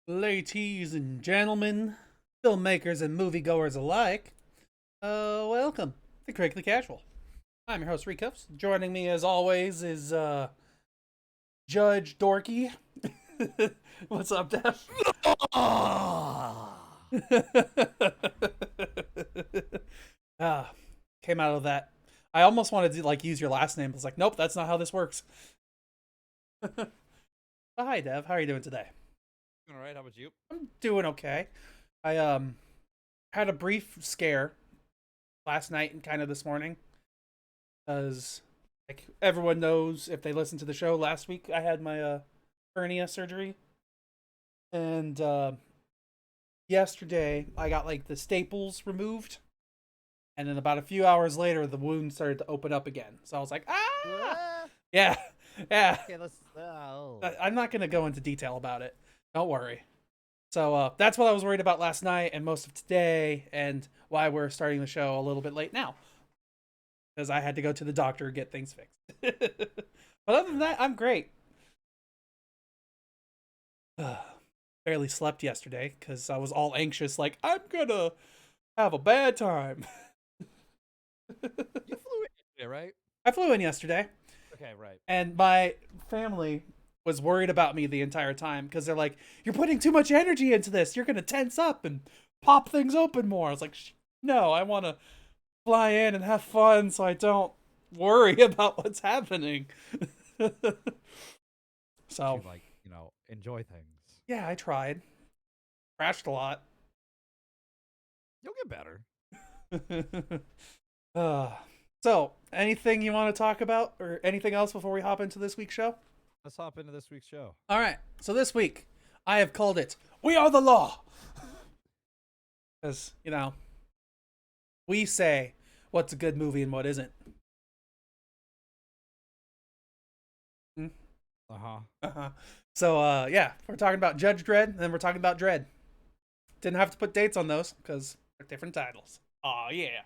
Ladies and gentlemen, filmmakers and moviegoers alike, welcome to Critically Casual. I'm your host, Srekcuf5. Joining me, as always, is Judge Dorky. What's up, Dev? Ah, came out of that. I almost wanted to use your last name. I was like, nope, that's not how this works. Hi, Dev. How are you doing today? All right, how about you? I'm doing okay. I had a brief scare last night and kind of this morning, because like everyone knows if they listened to the show last week, I had my hernia surgery, and yesterday I got like the staples removed, and then about a few hours later the wound started to open up again. So I was like, ah, Ah, yeah, yeah. okay, let's. Oh. I'm not gonna go into detail about it. Don't worry. So that's what I was worried about last night and most of today, and why we're starting the show a little bit late now, because I had to go to the doctor and get things fixed. But other than that, I'm great. Barely slept yesterday because I was all anxious, like I'm gonna have a bad time. You flew in yesterday, right? I flew in yesterday, Okay, right. and my family was worried about me the entire time because they're like, "You're putting too much energy into this. You're gonna tense up and pop things open more." I was like, "No, I want to fly in and have fun so I don't worry about what's happening." So, To enjoy things. yeah, I tried. Crashed a lot. You'll get better. uh, so, anything you want to talk about or anything else before we hop into this week's show? Let's hop into this week's show. All right. So, this week, I have called it We Are the Law. Because, we say what's a good movie and what isn't. Hmm? Uh-huh. Uh-huh. So, yeah, we're talking about Judge Dredd, and then we're talking about Dredd. Didn't have to put dates on those because they're different titles. Oh yeah.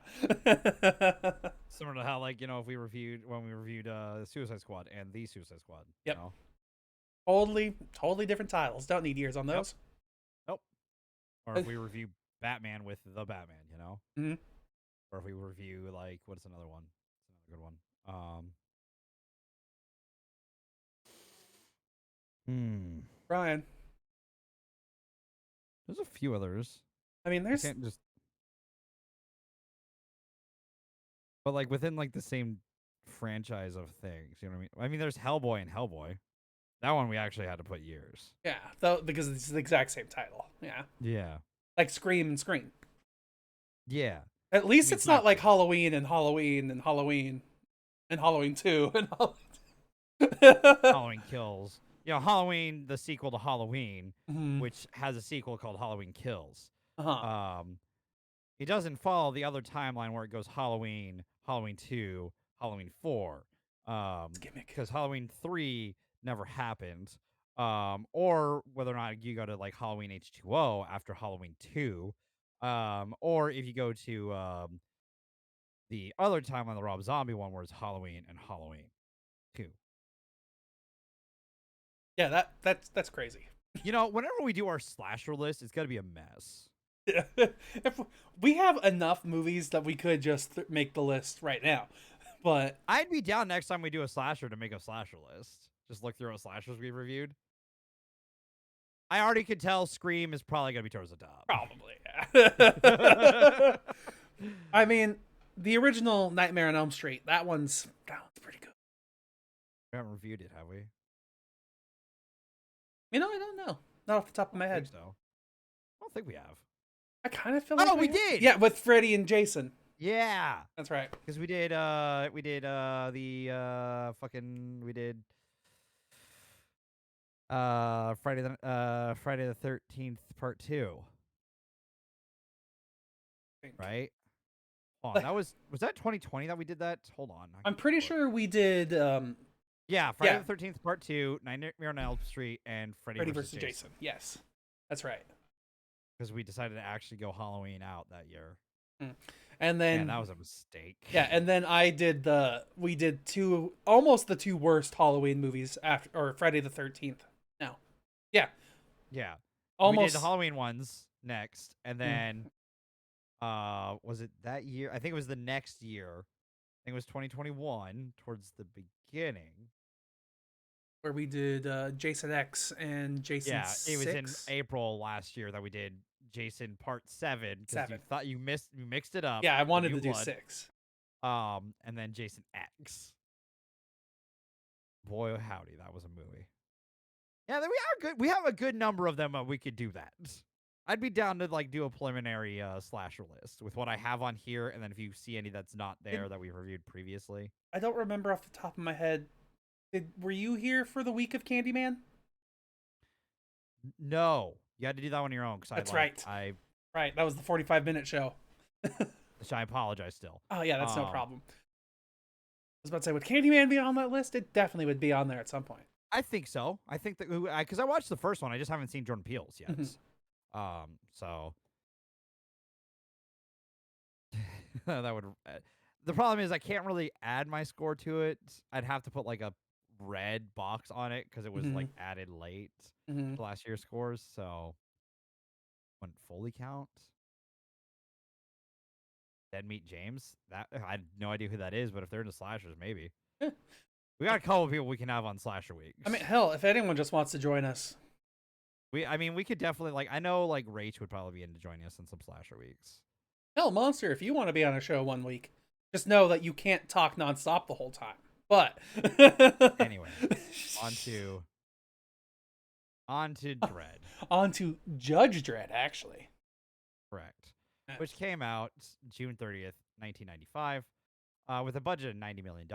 Similar to how, if we reviewed when we reviewed Suicide Squad and the Suicide Squad. Yep. You know? Totally different titles. Don't need years on those. Nope. Or if we review Batman with the Batman, you know? Mhm. Or if we review what's another one? It's another good one. Brian. There's a few others. I mean, I there's can't just But within the same franchise of things, you know what I mean? I mean, there's Hellboy and Hellboy. That one we actually had to put years. yeah, though because it's the exact same title. Yeah, Yeah. like Scream and Scream. Yeah. At I least mean, it's not like exactly. Halloween and Halloween and Halloween and Halloween 2 and Halloween Kills. Halloween, the sequel to Halloween, Mhm. which has a sequel called Halloween Kills. Uh-huh. Um, it doesn't follow the other timeline where it goes Halloween, Halloween 2, Halloween 4. It's gimmick. Because Halloween 3 never happened. Or whether or not you go to Halloween H2O after Halloween 2. Or if you go to the other timeline, the Rob Zombie one, where it's Halloween and Halloween 2. Yeah, that's crazy. Whenever we do our slasher list, it's got to be a mess. If we have enough movies that we could just make the list right now, but I'd be down next time we do a slasher to make a slasher list. Just look through what slashers we've reviewed. I already could tell Scream is probably going to be towards the top. probably, yeah. I mean, the original Nightmare on Elm Street, that one's pretty good. We haven't reviewed it, have we? I don't know. Not off the top of my I head. think so. I don't think we have. I kind of feel like we have. did! Yeah, with Freddy and Jason. Yeah. That's right. Because we did the Friday the 13th part 2. Right? Hold on, was that 2020 that we did that? Hold on. I'm pretty sure we did Yeah, Friday the 13th part 2, Nightmare on Elm Street, and Freddy versus Jason. Jason. Yes. That's right. Because we decided to actually go Halloween out that year. And then Man, that was a mistake. Yeah, and then we did almost the two worst Halloween movies after, or Friday the 13th. No. Yeah. Yeah. We did the almost Halloween ones next, and mm, then was it that year? I think it was the next year. I think it was 2021 towards the beginning. where we did Jason X and Jason Yeah, it was in 6, April last year that we did Jason Part 7 because you 7. thought you mixed it up Yeah, I with wanted New to do Blood. 6. And then Jason X. Boy, oh howdy, that was a movie. Yeah, we are good. We have a good number of them. We could do that. I'd be down to like do a preliminary slasher list with what I have on here, and then if you see any that's not there that we reviewed previously. I don't remember off the top of my head. Were you here for the week of Candyman? No, you had to do that one on your own because That's right. Right, that was the 45-minute show. which I apologize still. Oh yeah, that's no problem. I was about to say, would Candyman be on that list? It definitely would be on there at some point. I think so. I think that because I watched the first one, I just haven't seen Jordan Peele's yet. So that would. The problem is I can't really add my score to it. I'd have to put like a red box on it because it was like added late to last year's scores, so wouldn't fully count. Dead Meat James. That I had no idea who that is, but if they're into slashers, maybe. We got a couple of people we can have on slasher weeks. I mean, hell, if anyone just wants to join us, we could definitely like. I know like Rach would probably be into joining us in some slasher weeks. hell, Monster, if you want to be on a show one week, just know that you can't talk nonstop the whole time. But anyway, on to Dredd. On to Judge Dredd, actually. Correct. Which came out June 30th, 1995, with a budget of $90 million.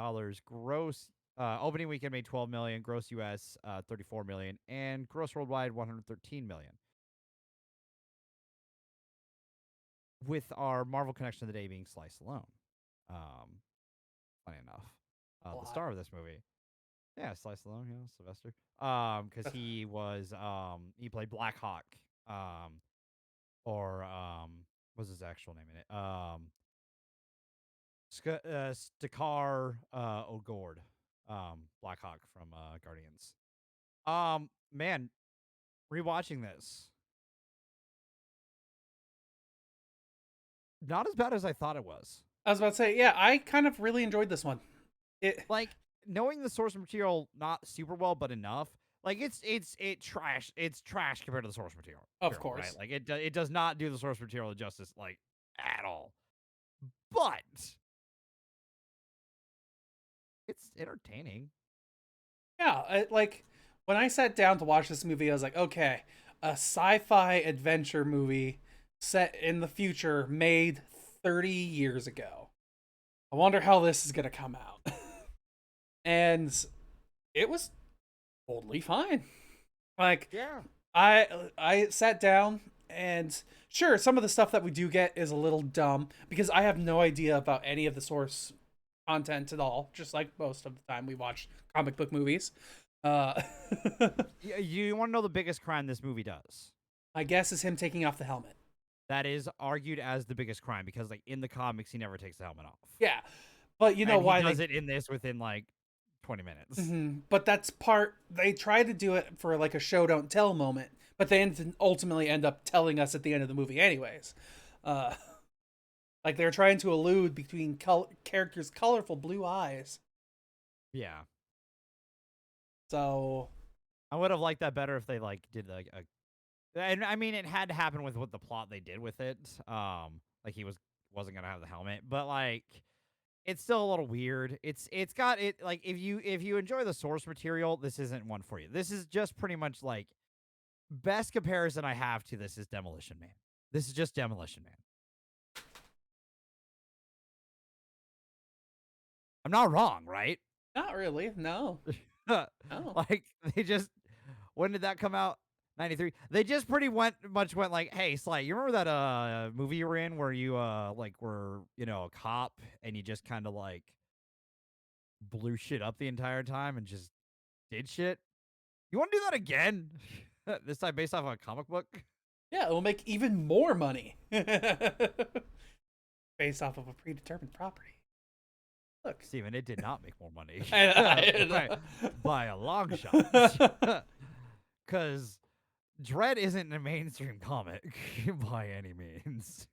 Gross opening weekend made $12 million, gross US $34 million, and gross worldwide $113 million. With our Marvel connection of the day being Slice Alone. Funny enough. The star of this movie. Yeah, Slice Alone, Sylvester. Because he was he played Black Hawk. What's his actual name in it? Stakar Ogord. Black Hawk from Guardians. Man, rewatching this. Not as bad as I thought it was. I was about to say, yeah, I kind of really enjoyed this one. Like knowing the source material not super well, but enough. Like it's trash. It's trash compared to the source material. Of course, right? Like it does not do the source material justice like at all. But it's entertaining. Yeah, like when I sat down to watch this movie, I was like, okay, a sci-fi adventure movie set in the future, made 30 years ago. I wonder how this is gonna come out. And it was totally fine. Like, Yeah. I sat down, and sure, some of the stuff that we do get is a little dumb because I have no idea about any of the source content at all, just like most of the time we watch comic book movies. You want to know the biggest crime this movie does? I guess is him taking off the helmet. That is argued as the biggest crime because, like, in the comics, he never takes the helmet off. Yeah, but you know why he does it in this within like 20 minutes. But that's part. They try to do it for like a show don't tell moment, but they ultimately end up telling us at the end of the movie, anyways. Like they're trying to allude between characters' colorful blue eyes. Yeah. So I would have liked that better if they like did like a. And I mean, it had to happen with what the plot they did with it. Like he wasn't gonna have the helmet, but like it's still a little weird. It's got it like if you enjoy the source material, this isn't one for you. This is just pretty much like best comparison I have to this is Demolition Man. This is just Demolition Man. I'm not wrong, right? not really. No. No. Like they just when did that come out? 93. They just pretty much went like, hey, Sly, you remember that movie you were in where you like were, a cop and you just kind of like blew shit up the entire time and just did shit? You want to do that again? This time based off of a comic book? Yeah, it will make even more money. Based off of a predetermined property. Look, Steven, it did not make more money. I by a long shot. Because Dredd isn't a mainstream comic by any means.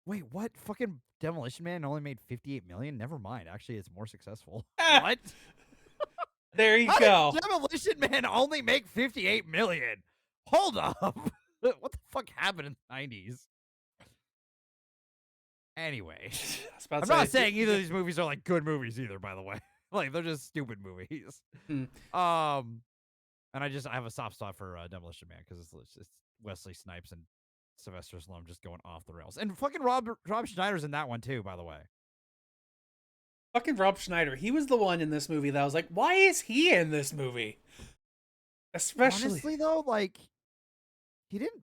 Wait, what? Fucking Demolition Man only made 58 million? Never mind. Actually, it's more successful. Ah, What? there you How did go. Demolition Man only make 58 million? Hold up. What the fuck happened in the 90s? Anyway, I was about I'm to not say, saying either of these movies are like good movies either, by the way. Like they're just stupid movies. Hmm. And I have a soft spot for Demolition Man because it's Wesley Snipes and Sylvester Stallone just going off the rails, and fucking Rob Schneider's in that one too, by the way. Fucking Rob Schneider. He was the one in this movie that I was like, why is he in this movie? Especially, Honestly, though, like he didn't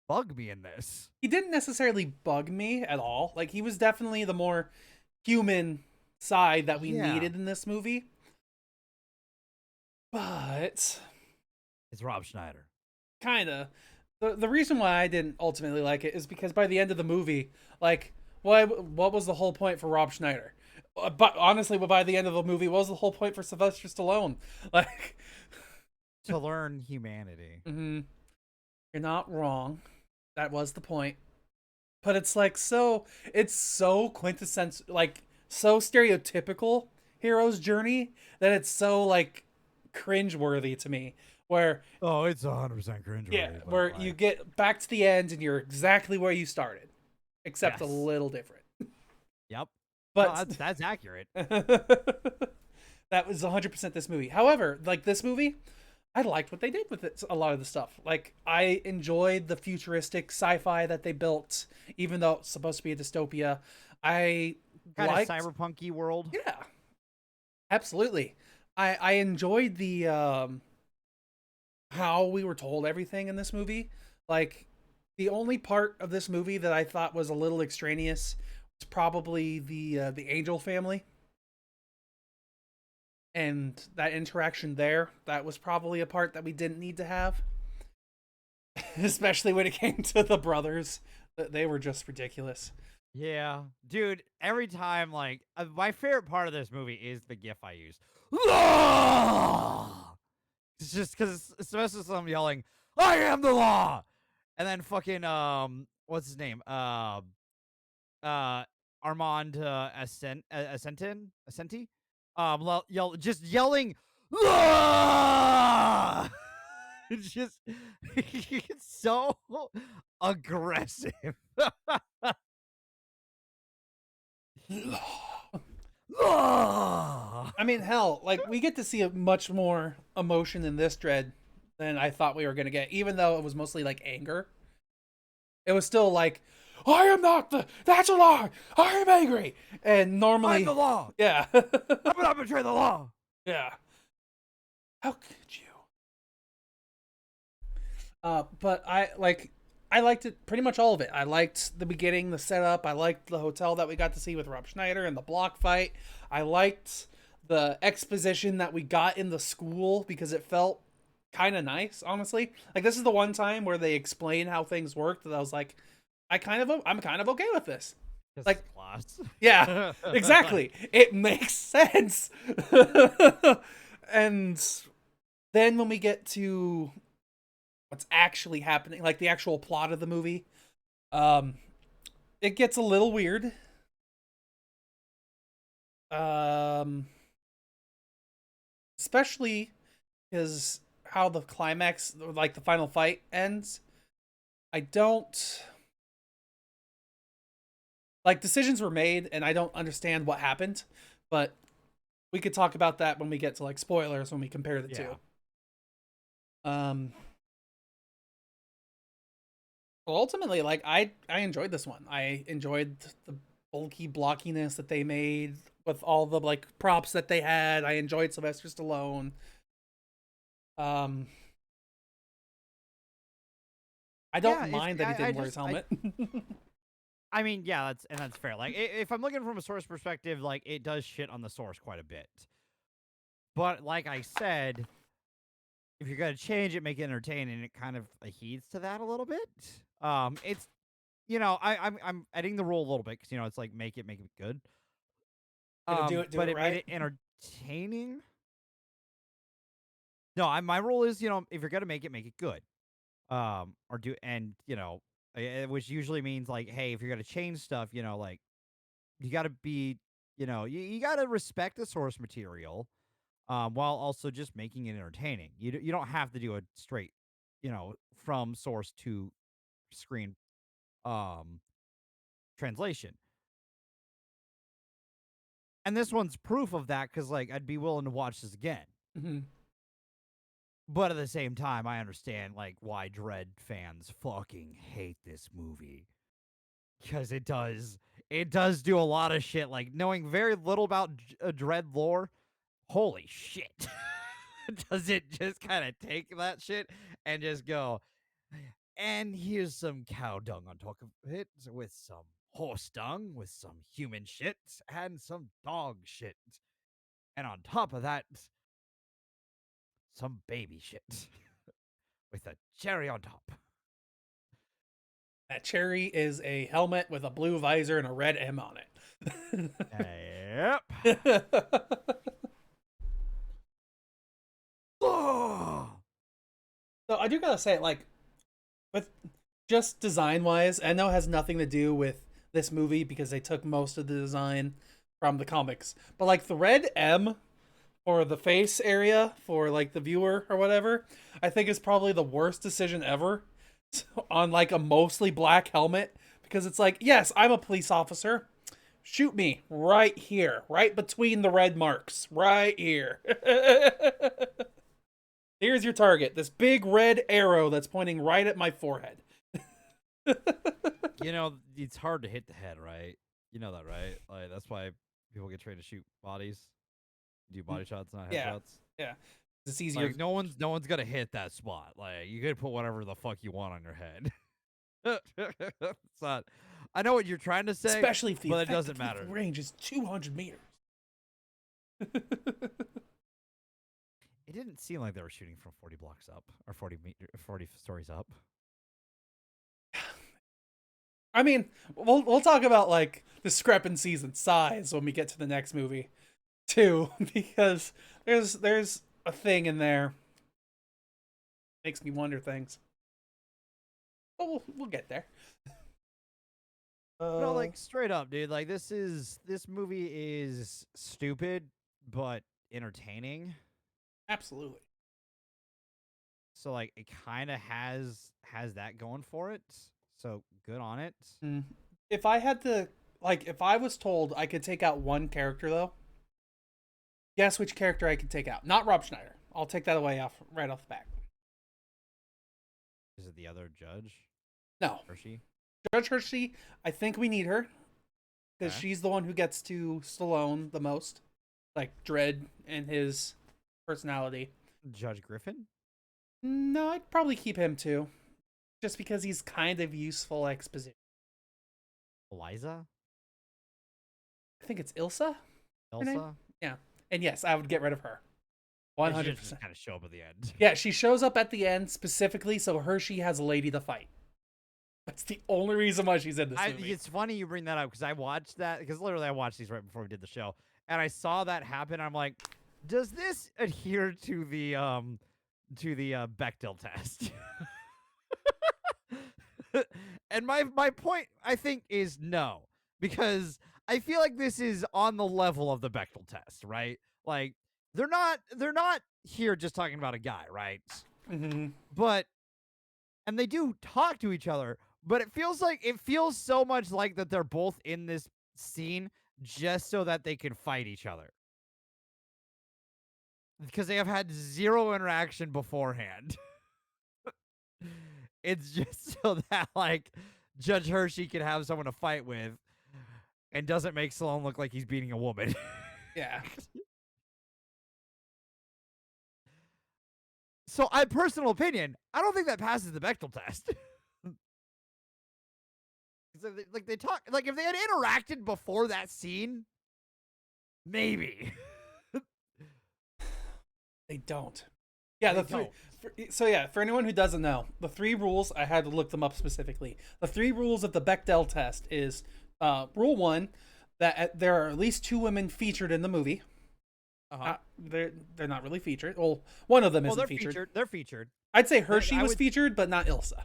bug me in this. he didn't necessarily bug me at all. Like, he was definitely the more human side that we Yeah, needed in this movie. But it's Rob Schneider. kind of the reason why I didn't ultimately like it is because by the end of the movie, like, what was the whole point for Rob Schneider? But honestly, by the end of the movie, what was the whole point for Sylvester Stallone? Like, To learn humanity. mhm, you're not wrong. That was the point. But it's like it's so quintessential, like so stereotypical hero's journey that it's so like cringeworthy to me. Where Oh, it's 100% yeah, cringeworthy. where you get back to the end and you're exactly where you started, except a Yes. little different. Yep. No, But that's accurate. that was 100% this movie. However, like this movie, I liked what they did with it. A lot of the stuff, like I enjoyed the futuristic sci-fi that they built, even though it's supposed to be a dystopia. I Kind of liked, cyberpunky world. yeah, absolutely. I enjoyed the how we were told everything in this movie. Like the only part of this movie that I thought was a little extraneous was probably the Angel family and that interaction there. That was probably a part that we didn't need to have, especially when it came to the brothers. They were just ridiculous. Yeah, dude. Every time, like, my favorite part of this movie is the GIF I use. It's just because Sylvester Stallone yelling, "I am the law," and then fucking what's his name? Uh, Armand Ascenti, just yelling, "Ah!" It's just it's so aggressive. Ah! I mean, hell, like we get to see a much more emotion in this Dread than I thought we were gonna get, even though it was mostly like anger. It was still like, I am not the. That's a lie. I am angry. And I'm normally, the law. yeah, I will not betray the law. yeah. How could you? But I liked it pretty much all of it. I liked the beginning, the setup. I liked the hotel that we got to see with Rob Schneider and the block fight. I liked the exposition that we got in the school because it felt kind of nice, honestly. Like this is the one time where they explain how things worked that I was like, I'm kind of okay with this. Like, Class. yeah, exactly. It makes sense. And then when we get to what's actually happening, like the actual plot of the movie, um, it gets a little weird. Um, Especially because how the climax, like the final fight ends. I don't like decisions were made, and I don't understand what happened, but we could talk about that when we get to like spoilers when we compare the two. Um, well, ultimately, like I enjoyed this one. I enjoyed the bulky blockiness that they made with all the like props that they had. I enjoyed Sylvester Stallone. Um, I Yeah, don't mind that he I didn't wear his just helmet. I mean, yeah, that's fair. Like, if I'm looking from a source perspective, like it does shit on the source quite a bit. But like I said, if you're gonna change it, make it entertaining, it kind of heeds to that a little bit. It's I'm editing the rule a little bit because it's like make it good. Gonna do But it it made right. it entertaining. No, my rule is, if you're gonna make it good. Or do and which usually means like, hey, if you're gonna change stuff, like you gotta be, you gotta respect the source material, while also just making it entertaining. You don't have to do a straight, from source to screen, um, translation. And this one's proof of that because, like, I'd be willing to watch this again. Mm-hmm. But at the same time, I understand, like, why Dredd fans fucking hate this movie. Because it does do a lot of shit. Like, knowing very little about Dredd lore, holy shit. Does it just kind of take that shit and just go, and here's some cow dung on top of it with some horse dung, with some human shit, and some dog shit. And on top of that, some baby shit with a cherry on top. That cherry is a helmet with a blue visor and a red M on it. Yep. So I do gotta say, like, with just design wise, I know it has nothing to do with this movie because they took most of the design from the comics. But like the red M for the face area for like the viewer or whatever, I think is probably the worst decision ever on like a mostly black helmet, because it's like, yes, I'm a police officer. Shoot me right here, right between the red marks, right here. Here's your target, this big red arrow that's pointing right at my forehead. It's hard to hit the head, right? You know that, right? Like, that's why people get trained to shoot bodies, do body shots, not Yeah, headshots. yeah. It's easier. Like, no one's gonna hit that spot. Like, you could put whatever the fuck you want on your head. It's not. I know what you're trying to say, Especially if the but it doesn't matter. range is 200 meters. It didn't seem like they were shooting from 40 blocks up or 40 stories up. I mean, we'll talk about like discrepancies in size when we get to the next movie, too, because there's a thing in there makes me wonder things. But we'll get there. Like, straight up, dude. Like, this movie is stupid but entertaining. Absolutely. So, like, it kind of has that going for it. So good on it. If I had to, like, if I was told I could take out one character, though, guess which character I could take out? Not Rob Schneider. I'll take that away right off the bat. Is it the other judge? No. Hershey? Judge Hershey, I think we need her. Because Okay. she's the one who gets to Stallone the most. Like, Dredd and his personality. Judge Griffin? No, I'd probably keep him, too. Just because he's kind of useful exposition. Eliza? I think it's Ilsa? Elsa? Yeah. And yes, I would get rid of her. She 100%. just kind of show up at the end. Yeah, she shows up at the end specifically so Hershey has a lady to fight. That's the only reason why she's in this movie. It's funny you bring that up because I watched that, because literally I watched these right before we did the show, and I saw that happen. I'm like, does this adhere to the Bechdel test? And my point, I think, is no, because I feel like this is on the level of the Bechdel test, right? Like, they're not here just talking about a guy, right? Mm-hmm. But, and they do talk to each other, but it feels so much like that they're both in this scene just so that they can fight each other, because they have had zero interaction beforehand. It's just so that, like, Judge Hershey can have someone to fight with and doesn't make Stallone look like he's beating a woman. Yeah. So, personal opinion, I don't think that passes the Bechdel test. Like, they talk, like, if they had interacted before that scene, maybe. They don't. Yeah, They the three. don't. So yeah, for anyone who doesn't know, the 3 rules, I had to look them up specifically. The 3 rules of the Bechdel test is rule 1, that there are at least 2 women featured in the movie. Uh-huh. They're not really featured. Well, one of them Well, isn't they're featured. featured. They're featured. I'd say Hershey I was would featured, but not Ilsa.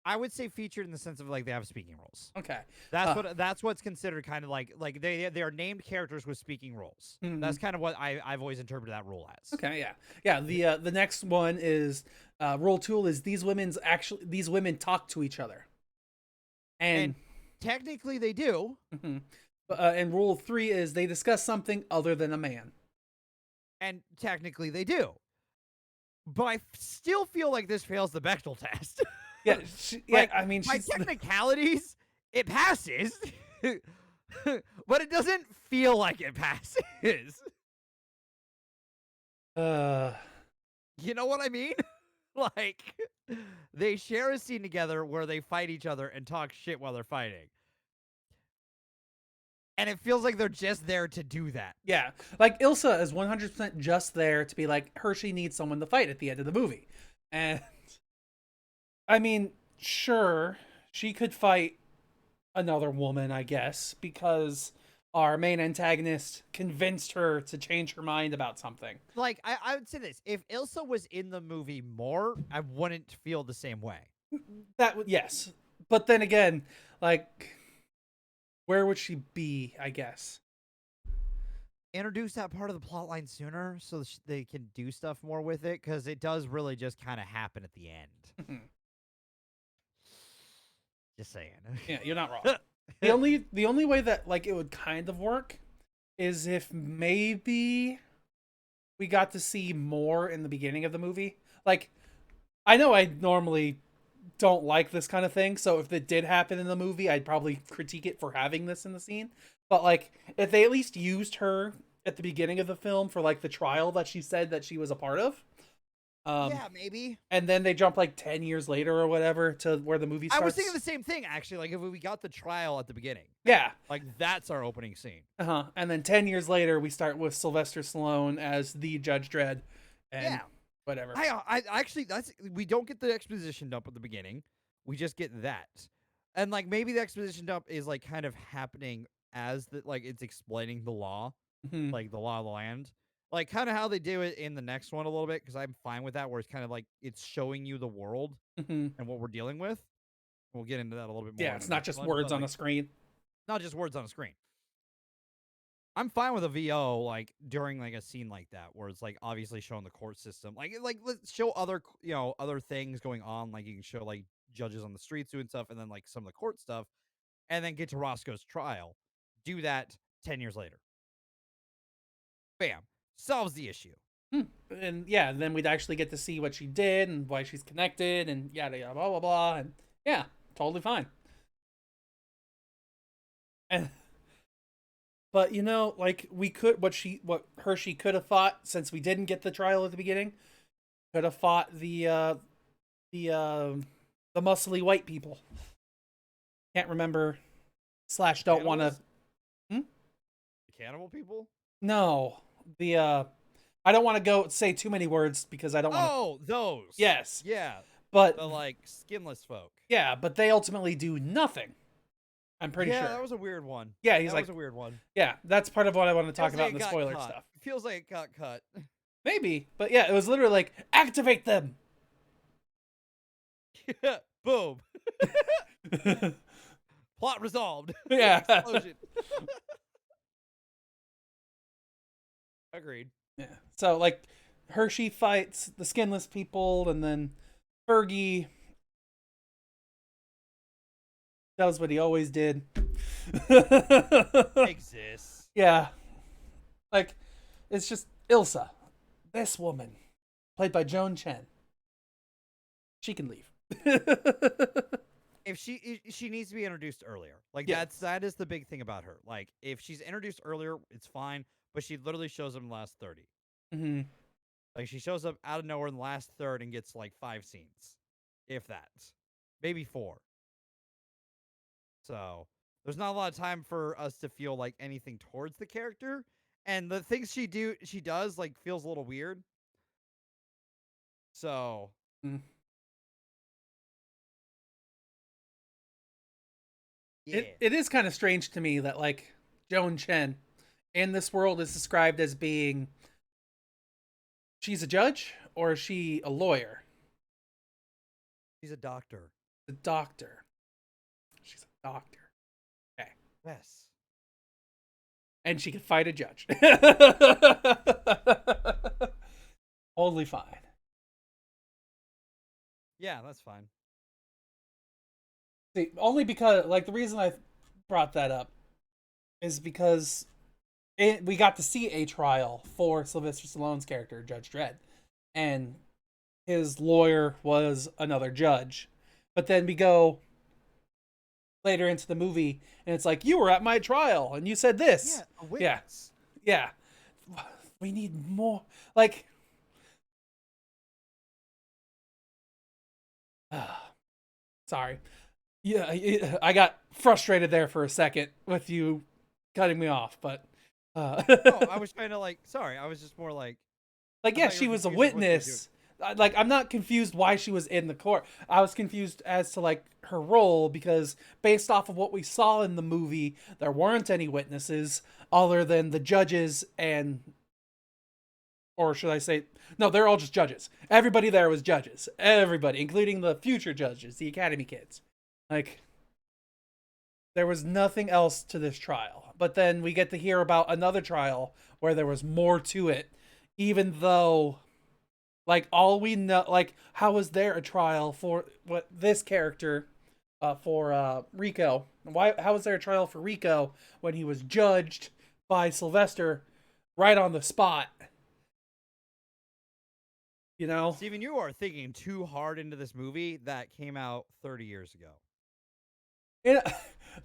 I would say featured in the sense of like they have speaking roles. Okay. That's what's considered kind of like they are named characters with speaking roles. That's kind of what I've always interpreted that rule as. Okay, yeah. The next one is rule 2 is these women talk to each other, And technically they do. And rule 3 is they discuss something other than a man. And technically they do. But I still feel like this fails the Bechdel test. Yeah, like, I mean, by technicalities, it passes, but it doesn't feel like it passes. You know what I mean? Like, they share a scene together where they fight each other and talk shit while they're fighting. And it feels like they're just there to do that. Yeah. Like, Ilsa is 100% just there to be like, Hershey needs someone to fight at the end of the movie. And, I mean, sure, she could fight another woman, I guess, because our main antagonist convinced her to change her mind about something. Like, I would say this. If Ilsa was in the movie more, I wouldn't feel the same way. Yes. But then again, like, where would she be, I guess? Introduce that part of the plot line sooner so they can do stuff more with it, because it does really just kind of happen at the end. Just saying. Yeah, you're not wrong. The only way that like it would kind of work is if maybe we got to see more in the beginning of the movie. Like, I know I normally don't like this kind of thing, so if it did happen in the movie, I'd probably critique it for having this in the scene. But like, if they at least used her at the beginning of the film for like the trial that she said that she was a part of. Yeah, maybe. And then they jump like 10 years later or whatever to where the movie starts. I was thinking the same thing, actually. Like, if we got the trial at the beginning. Yeah. Like, that's our opening scene. And then 10 years later, we start with Sylvester Stallone as the Judge Dredd. And whatever. I actually, we don't get the exposition dump at the beginning. We just get that. And, like, maybe the exposition dump is, like, kind of happening as, it's explaining the law. Like, the law of the land. Like, kind of how they do it in the next one a little bit, because I'm fine with that, where it's kind of like it's showing you the world and what we're dealing with. We'll get into that a little bit more. Yeah, it's not just words on a screen. Not just words on a screen. I'm fine with a VO, like, during, like, a scene like that, where it's, like, obviously showing the court system. Like let's show other, other things going on. Like, you can show, like, judges on the streets doing stuff, and then, like, some of the court stuff, and then get to Roscoe's trial. Do that 10 years later. Bam. Solves the issue. And yeah, then we'd actually get to see what she did and why she's connected and yada yada blah blah blah, and yeah, totally fine. And but like what Hershey could have fought, since we didn't get the trial at the beginning, could have fought the muscly white people. Can't remember / don't want to. The cannibal people? No, I don't want to go say too many words because I don't want. Oh, those. Yes. Yeah. But the like skinless folk. Yeah, but they ultimately do nothing. I'm pretty sure. Yeah, that was a weird one. Yeah, that was a weird one. Yeah, that's part of what I want to talk about in the spoiler stuff. Feels like it got cut. Maybe, but yeah, it was literally like, activate them. Boom. Plot resolved. Yeah. Explosion. Agreed. Yeah. So like, Hershey fights the skinless people, and then Fergie does what he always did. Exists. Yeah. Like, it's just Ilsa, this woman, played by Joan Chen. She can leave. If she needs to be introduced earlier. Like, yeah. that is the big thing about her. Like, if she's introduced earlier, it's fine, but she literally shows up in the last 30. Mm-hmm. Like, she shows up out of nowhere in the last third and gets like 5 scenes. If that. Maybe 4. So, there's not a lot of time for us to feel like anything towards the character. And the things she does, like, feels a little weird. So. Yeah. It is kind of strange to me that, like, Joan Chen in this world is described as being she's a judge or is she a lawyer? She's a doctor. A doctor. She's a doctor. Okay. Yes. And she can fight a judge. Totally fine. Yeah, that's fine. See, only because, like, the reason I brought that up is because we got to see a trial for Sylvester Stallone's character, Judge Dredd, and his lawyer was another judge. But then we go later into the movie, and it's like, you were at my trial, and you said this. Yeah, a witness. Yeah. We need more. Like, sorry. Yeah, I got frustrated there for a second with you cutting me off, but Oh, I was trying to sorry, I was just more like yeah, she was a witness. Like, I'm not confused why she was in the court. I was confused as to like her role because based off of what we saw in the movie, there weren't any witnesses other than the judges and, or should I say, no, they're all just judges. Everybody there was judges. Everybody, including the future judges, the Academy kids. Like, there was nothing else to this trial. But then we get to hear about another trial where there was more to it, even though, like, all we know, like, how was there a trial for what this character, for Rico? How was there a trial for Rico when he was judged by Sylvester right on the spot? You know, Steven, you are thinking too hard into this movie that came out 30 years ago.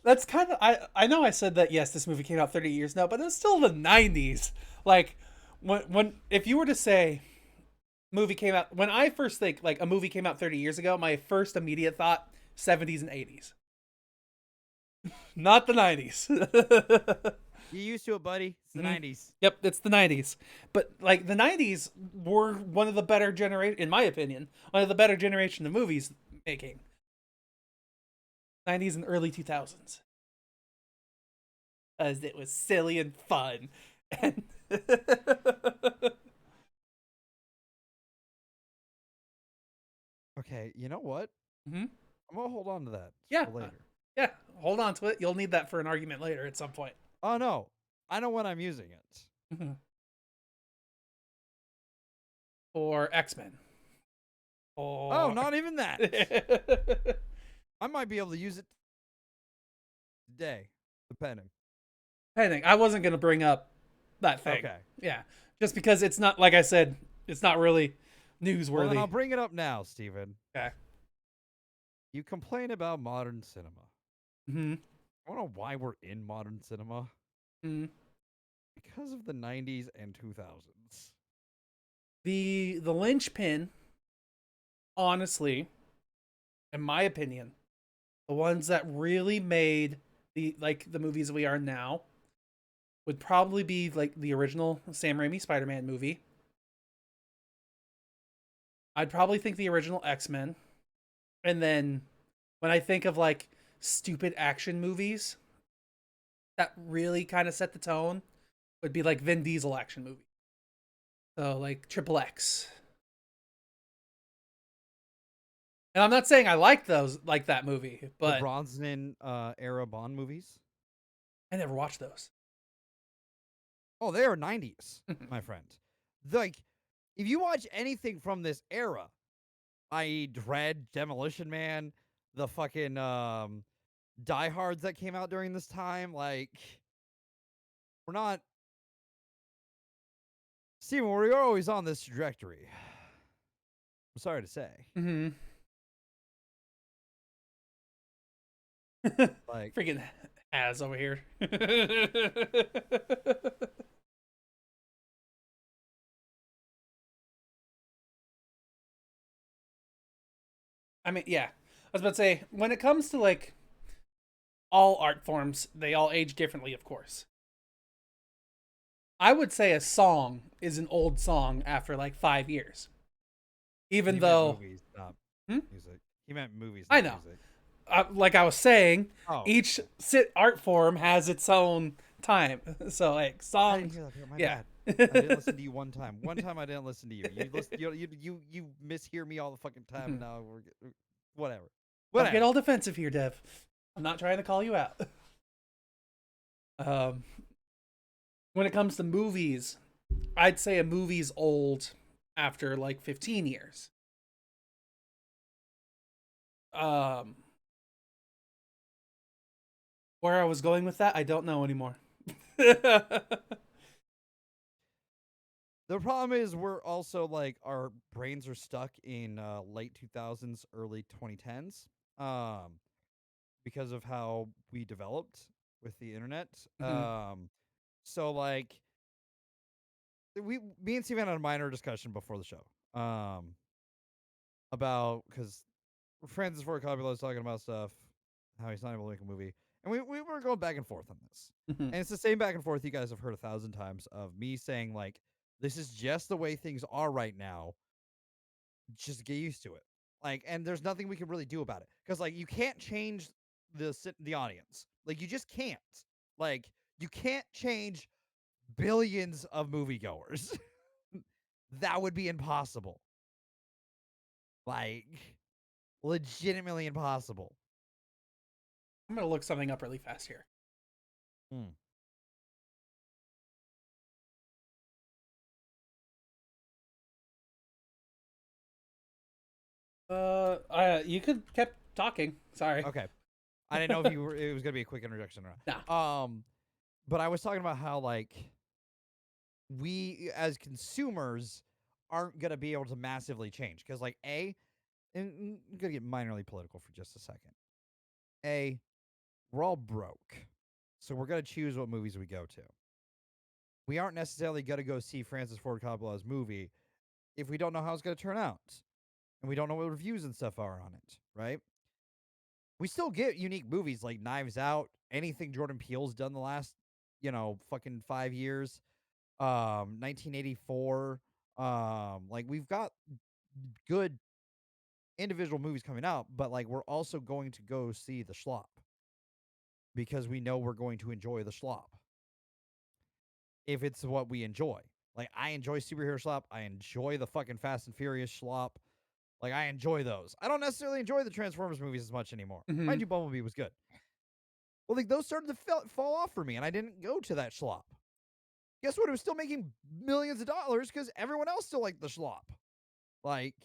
That's kind of, I know I said that, yes, this movie came out 30 years now, but it's still the 90s. Like, when if you were to say movie came out, when I first think like a movie came out 30 years ago, my first immediate thought 70s and 80s. Not the 90s. You used to it, buddy. It's the 90s. Yep, it's the 90s. But like the 90s were one of the better generation, in my opinion, one of the better generation of movies making. 90s and early 2000s. As it was silly and fun. And Okay, you know what? mm-hmm. I'm gonna hold on to that for later. Yeah, hold on to it. You'll need that for an argument later at some point. Oh no, I know when I'm using it. Mm-hmm. Or X-Men. Oh, not even that. I might be able to use it today, depending. I wasn't going to bring up that thing. Okay. Yeah, just because it's not, like I said, it's not really newsworthy. Well, then I'll bring it up now, Steven. Okay. You complain about modern cinema. Mm-hmm. I don't know why we're in modern cinema. Mm-hmm. Because of the 90s and 2000s. The linchpin, honestly, in my opinion, the ones that really made the movies we are now would probably be like the original Sam Raimi Spider-Man movie. I'd probably think the original X-Men. And then when I think of like stupid action movies that really kind of set the tone, would be like Vin Diesel action movie. So like Triple X. And I'm not saying I like those, like that movie, but the Brosnan era Bond movies. I never watched those. Oh, they are 90s, my friend. Like, if you watch anything from this era, i.e. Dredd, Demolition Man, the fucking Die Hards that came out during this time, like, we're not... Steven, we're always on this trajectory. I'm sorry to say. Mm-hmm. Like, freaking Has over here. I mean, yeah. I was about to say, when it comes to like all art forms, they all age differently, of course. I would say a song is an old song after like 5 years. Even though movies, not music. He meant movies. I know. Music. Like I was saying, Oh. each art form has its own time. So like I didn't songs, hear that part. My yeah. bad. I didn't listen to you one time. One time I didn't listen to you. You listen. You mishear me all the fucking time, and now whatever. Don't get Whatever. all defensive here, Dev. I'm not trying to call you out. Um, when it comes to movies, I'd say a movie's old after like 15 years. Um, where I was going with that, I don't know anymore. The problem is we're also like our brains are stuck in late 2000s, early 2010s, because of how we developed with the internet. Mhm. So like me and Steven had a minor discussion before the show, about because Francis Ford Coppola was talking about stuff, how he's not able to make a movie, and we were going back and forth on this, Mhm. and it's the same back and forth you guys have heard 1,000 times of me saying like, this is just the way things are right now. Just get used to it. Like, and there's nothing we can really do about it because like you can't change the audience. Like you just can't. Like you can't change billions of moviegoers. That would be impossible. Like legitimately impossible. I'm gonna look something up really fast here. Hmm. You could kept talking. Sorry. Okay. I didn't know if you were. It was gonna be a quick introduction or Nah. not. But I was talking about how like we as consumers aren't gonna be able to massively change because like and I'm gonna get minorly political for just a second. We're all broke, so we're gonna choose what movies we go to. We aren't necessarily gonna go see Francis Ford Coppola's movie if we don't know how it's gonna turn out, and we don't know what reviews and stuff are on it, right? We still get unique movies like Knives Out, anything Jordan Peele's done the last, fucking 5 years. 1984. Like we've got good individual movies coming out, but like we're also going to go see the schlop because we know we're going to enjoy the schlop if it's what we enjoy. Like I enjoy superhero schlop. I enjoy the fucking Fast and Furious schlop. Like I enjoy those. I don't necessarily enjoy the Transformers movies as much anymore. Hmm. Mind you, Bumblebee was good. Well, like those started to fall off for me, and I didn't go to that schlop. Guess what? It was still making millions of dollars because everyone else still liked the schlop. Like,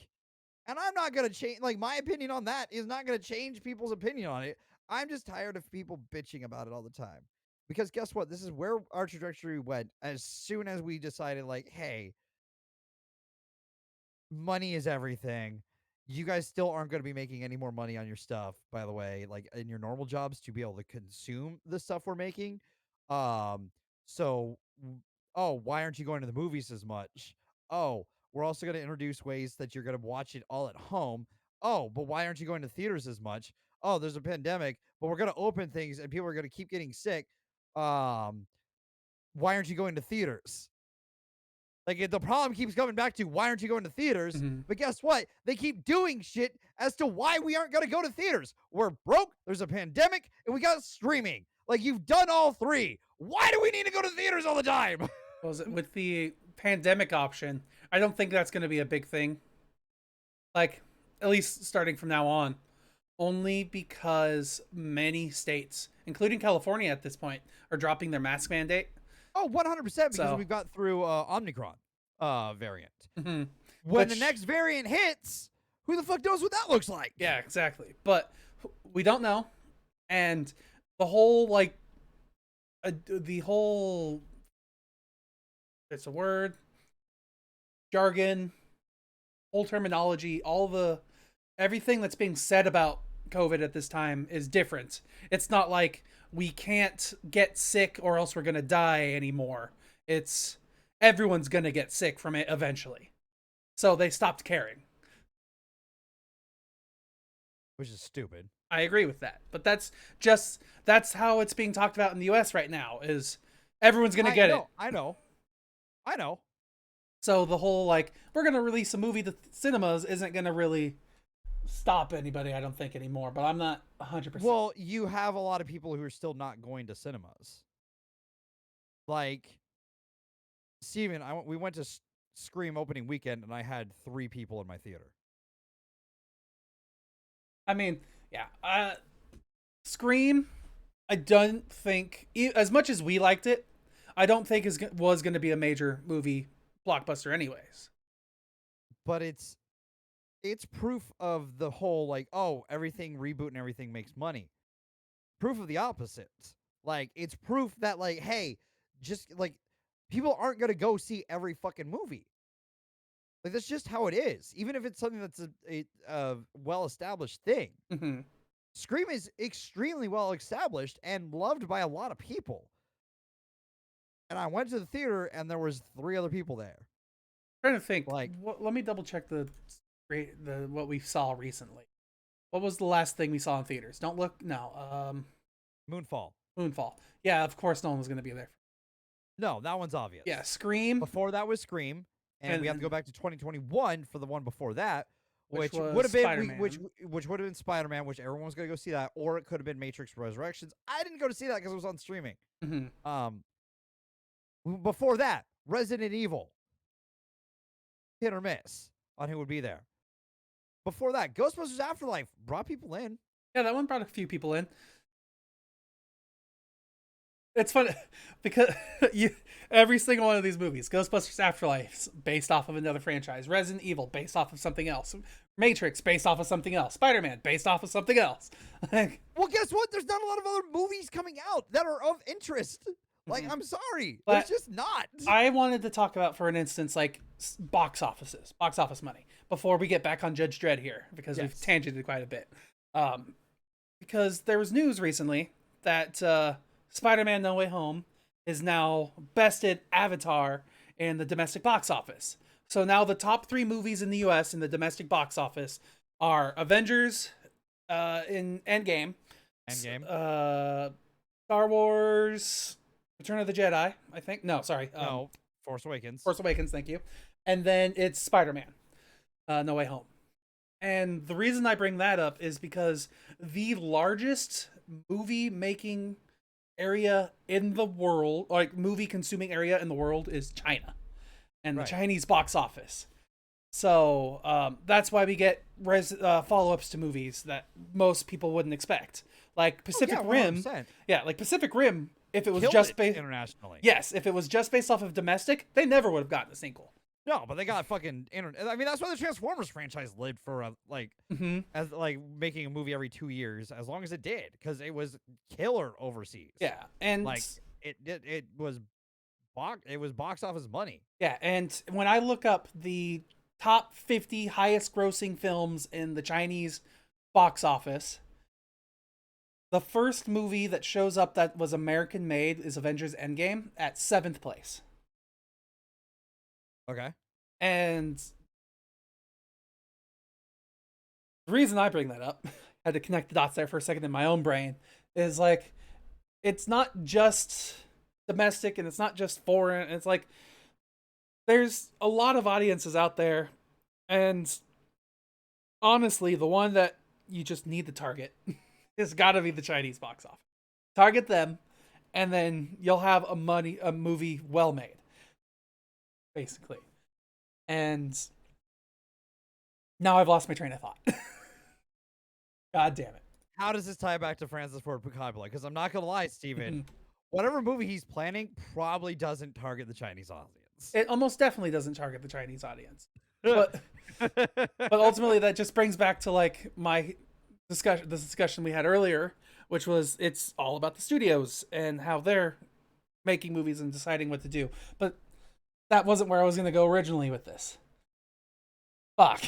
and I'm not gonna change. Like, my opinion on that is not gonna change people's opinion on it. I'm just tired of people bitching about it all the time. Because guess what? This is where our trajectory went as soon as we decided, like, hey, money is everything. You guys still aren't going to be making any more money on your stuff, by the way, like in your normal jobs to be able to consume the stuff we're making. Um, so, oh, why aren't you going to the movies as much? Oh, we're also going to introduce ways that you're going to watch it all at home. Oh, but why aren't you going to theaters as much? Oh, there's a pandemic, but we're going to open things and people are going to keep getting sick. Um, why aren't you going to theaters? Like the problem keeps coming back to why aren't you going to theaters? Hmm. But guess what? They keep doing shit as to why we aren't going to go to theaters. We're broke, there's a pandemic, and we got streaming. Like you've done all three. Why do we need to go to theaters all the time? Was it with the pandemic option? I don't think that's going to be a big thing. Like, at least starting from now on. Only because many states, including California at this point, are dropping their mask mandate. Oh, 100% because So, we've got through Omicron variant. mhm. When the Which, next variant hits, who the fuck knows what that looks like? yeah, exactly. But we don't know. And the whole, like, the whole, it's a word, jargon, whole terminology, everything that's being said about COVID at this time is different. It's not like we can't get sick or else we're going to die anymore. It's everyone's going to get sick from it eventually. So they stopped caring. Which is stupid. I agree with that. But that's how it's being talked about in the US right now is everyone's going to I get it. know, I know, I know. So the whole like we're going to release a movie to cinemas isn't going to really stop anybody I don't think anymore, but I'm not 100%. Well, you have a lot of people who are still not going to cinemas. Like, Steven, we went to Scream opening weekend, and I had 3 people in my theater. I mean, yeah. Scream. I don't think, as much as we liked it, I don't think was going to be a major movie blockbuster, anyways. But it's proof of the whole, like, oh, everything reboot and everything makes money. Proof of the opposite. Like, it's proof that, like, hey, just like, people aren't gonna go see every fucking movie. Like, that's just how it is. Even if it's something that's a well established thing. Mm-hmm. Scream is extremely well established and loved by a lot of people. And I went to the theater and there was 3 other people there. Trying to think. Like, Let me double check the what we saw recently. What was the last thing we saw in theaters? Don't look. No. Moonfall. Moonfall. Yeah, of course, no one was going to be there. No, that one's obvious. Yeah, Scream. Before that was Scream, and we have to go back to 2021 for the one before that, which would have been Spider-Man. which would have been Spider-Man, which everyone was going to go see that, or it could have been Matrix Resurrections. I didn't go to see that because it was on streaming. Mm-hmm. Before that, Resident Evil, hit or miss on who would be there. Before that, Ghostbusters Afterlife brought people in. Yeah, that one brought a few people in. It's funny because every single one of these movies, Ghostbusters Afterlife, based off of another franchise, Resident Evil, based off of something else, Matrix, based off of something else, Spider-Man, based off of something else. Well, guess what? There's not a lot of other movies coming out that are of interest. Like, I'm sorry, but there's just not. I wanted to talk about, for an instance, like box office money, before we get back on Judge Dredd here, because we've tangented quite a bit. Because there was news recently that Spider-Man No Way Home is now bested Avatar in the domestic box office. So now the top 3 movies in the US in the domestic box office are Avengers in Endgame. Star Wars Return of the Jedi, I think. No, sorry. No, Force Awakens. Force Awakens, thank you. And then it's Spider-Man No Way Home. And the reason I bring that up is because the largest movie making area in the world, like movie consuming area in the world, is China and the Chinese box office. So that's why we get follow-ups to movies that most people wouldn't expect, like Pacific Rim. Yeah, like Pacific Rim. If it was just based internationally, yes, if it was just based off of domestic, they never would have gotten a sequel. No, but they got fucking internet. I mean, that's why the Transformers franchise lived for as like making a movie every 2 years, as long as it did, because it was killer overseas. Yeah, and like it was box office money. Yeah, and when I look up the top 50 highest grossing films in the Chinese box office, the first movie that shows up that was American made is Avengers Endgame at 7th place. Okay. And the reason I bring that up, I had to connect the dots there for a second in my own brain, is like, it's not just domestic and it's not just foreign. It's like, there's a lot of audiences out there, and honestly, the one that you just need to target has got to be the Chinese box office. Target them, and then you'll have a movie well made, basically. And now I've lost my train of thought. God damn it. How does this tie back to Francis Ford Coppola? Because I'm not gonna lie, Steven, whatever movie he's planning probably doesn't target the Chinese audience. It almost definitely doesn't target the Chinese audience. But ultimately that just brings back to like the discussion we had earlier, which was it's all about the studios and how they're making movies and deciding what to do. But that wasn't where I was going to go originally with this. Fuck.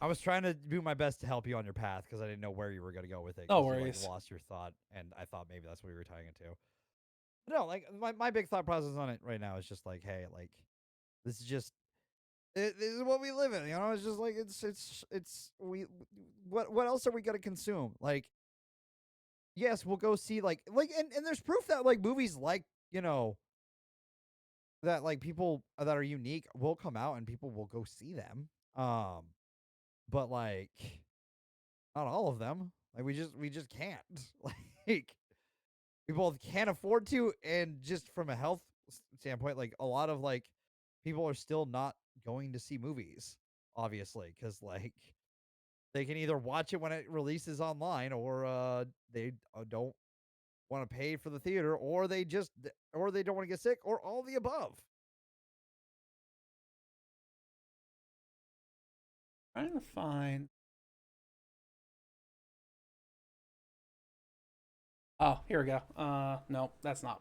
I was trying to do my best to help you on your path because I didn't know where you were going to go with it. No worries. You lost your thought, and I thought maybe that's what you were tying it to. But no, like my big thought process on it right now is just like, hey, like this is just this is what we live in. You know, it's just like what else are we going to consume? Like, yes, we'll go see and there's proof that like movies like that like people that are unique will come out and people will go see them. But like not all of them. Like we just can't. Like people can't afford to, and just from a health standpoint, like a lot of like people are still not going to see movies, obviously, because like they can either watch it when it releases online, or they don't want to pay for the theater, or they don't want to get sick, or all the above. Trying to find. Oh, here we go. No, that's not.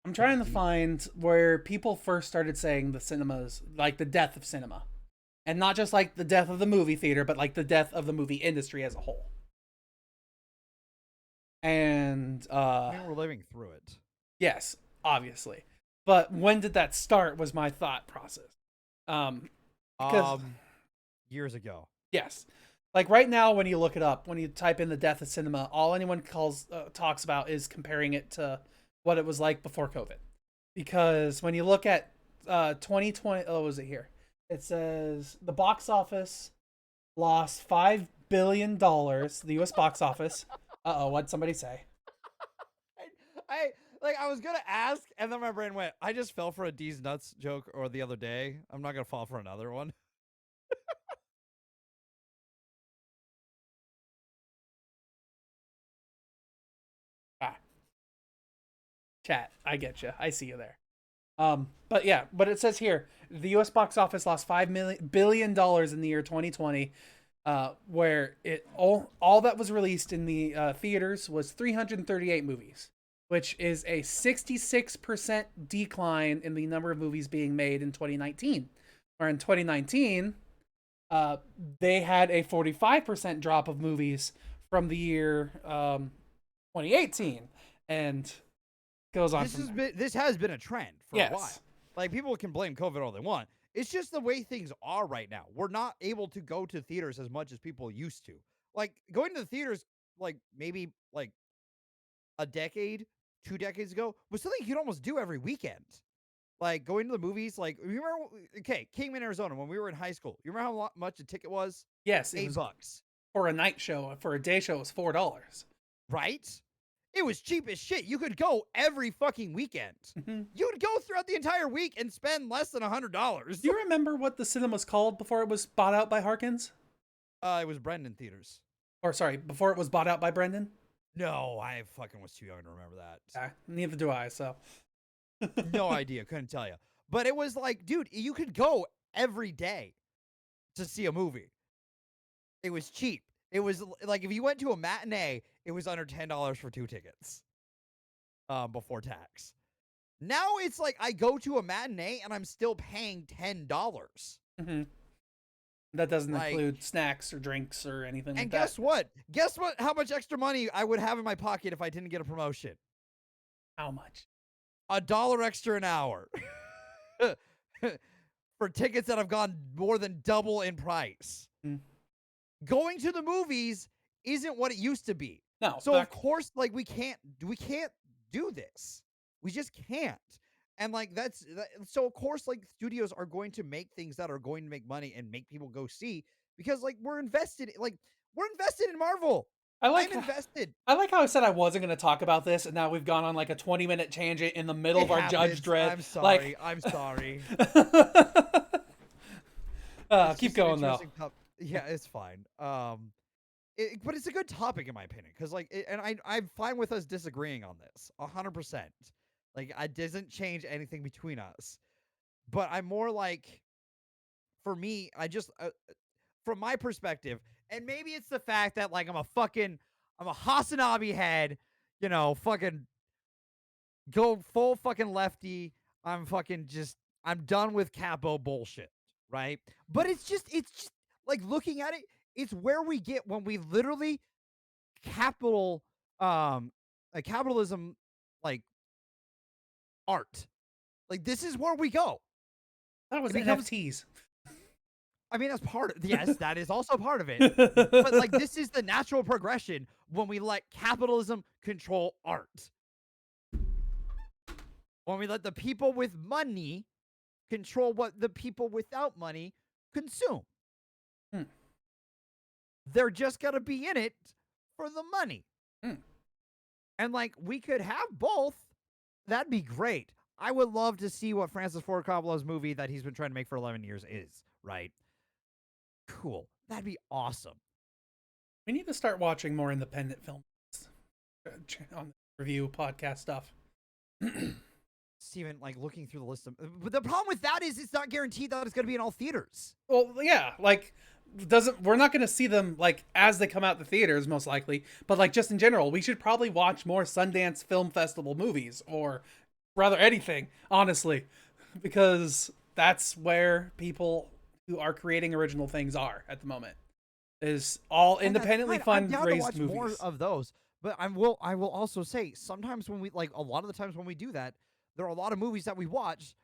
I'm trying to find where people first started saying the cinemas, like the death of cinema. And not just like the death of the movie theater, but like the death of the movie industry as a whole. And I mean, we're living through it. yes, obviously. But when did that start was my thought process. Because Years ago. yes. Like right now, when you look it up, when you type in the death of cinema, all anyone talks about is comparing it to what it was like before COVID. Because when you look at 2020, oh, was it here? It says the box office lost $5 billion. The U.S. box office. What'd somebody say? I I was gonna ask, and then my brain went, I just fell for a D's nuts joke or the other day. I'm not gonna fall for another one. Ah, chat. I get you. I see you there. But yeah, but it says here the U.S. box office lost $5 billion in the year 2020, where it all that was released in the theaters was 338 movies, which is a 66% decline in the number of movies being made in 2019. Or in 2019, they had a 45% drop of movies from the year 2018, and goes on from there. This has been a trend for a while. Yes. Like, people can blame COVID all they want. It's just the way things are right now. We're not able to go to theaters as much as people used to. Like, going to the theaters, like maybe like a decade, 2 decades ago, was something you could almost do every weekend. Like, going to the movies, like, you remember, okay, Kingman, Arizona, when we were in high school, you remember how much a ticket was? Yes, it was $8. for a night show. For a day show, it was $4. Right? It was cheap as shit. You could go every fucking weekend. Mm-hmm. You would go throughout the entire week and spend less than $100. Do you remember what the cinema was called before it was bought out by Harkins? It was Brendan Theaters. Or sorry, before it was bought out by Brendan? No, I fucking was too young to remember that. Neither do I, so. No idea. Couldn't tell you. But it was like, dude, you could go every day to see a movie. It was cheap. It was like, if you went to a matinee, it was under $10 for 2 tickets before tax. Now it's like I go to a matinee and I'm still paying $10. Mm-hmm. That doesn't include snacks or drinks or anything like that. And guess what? Guess what? How much extra money I would have in my pocket if I didn't get a promotion? How much? $1 extra an hour for tickets that have gone more than double in price. Mm. Going to the movies isn't what it used to be. No. So of course, like, we can't do this. We just can't. And like so of course, like, studios are going to make things that are going to make money and make people go see, because like we're invested in Marvel. I'm invested. I like how I said I wasn't going to talk about this, and now we've gone on like a 20-minute tangent in the middle of our Judge Dredd. I'm sorry. I'm sorry. Keep going though. Yeah, it's fine. But it's a good topic in my opinion, because like, I'm fine with us disagreeing on this 100%. Like, it doesn't change anything between us. But I'm more like, for me, I just, from my perspective, and maybe it's the fact that like I'm a Hasanabi head, fucking go full fucking lefty. I'm done with capo bullshit, right? But it's just like, looking at it, it's where we get when we literally capitalism, like, art. Like, this is where we go. That was NFTs. I mean, that's part of, yes, that is also part of it. But like, this is the natural progression when we let capitalism control art. When we let the people with money control what the people without money consume. Hmm. They're just gonna be in it for the money. Hmm. And like we could have both. That'd be great. I would love to see what Francis Ford Coppola's movie that he's been trying to make for 11 years is, right? Cool. That'd be awesome. We need to start watching more independent films on review podcast stuff. Steven, like looking through the list of, but the problem with that is it's not guaranteed that it's going to be in all theaters. Well, yeah, like doesn't we're not going to see them like as they come out the theaters most likely, but like just in general, we should probably watch more Sundance Film Festival movies or rather anything, honestly, because that's where people who are creating original things are at the moment. Is all independently I'm down to fundraised watch movies. more of those, but I will also say sometimes when we like a lot of the times when we do that, there are a lot of movies that we watch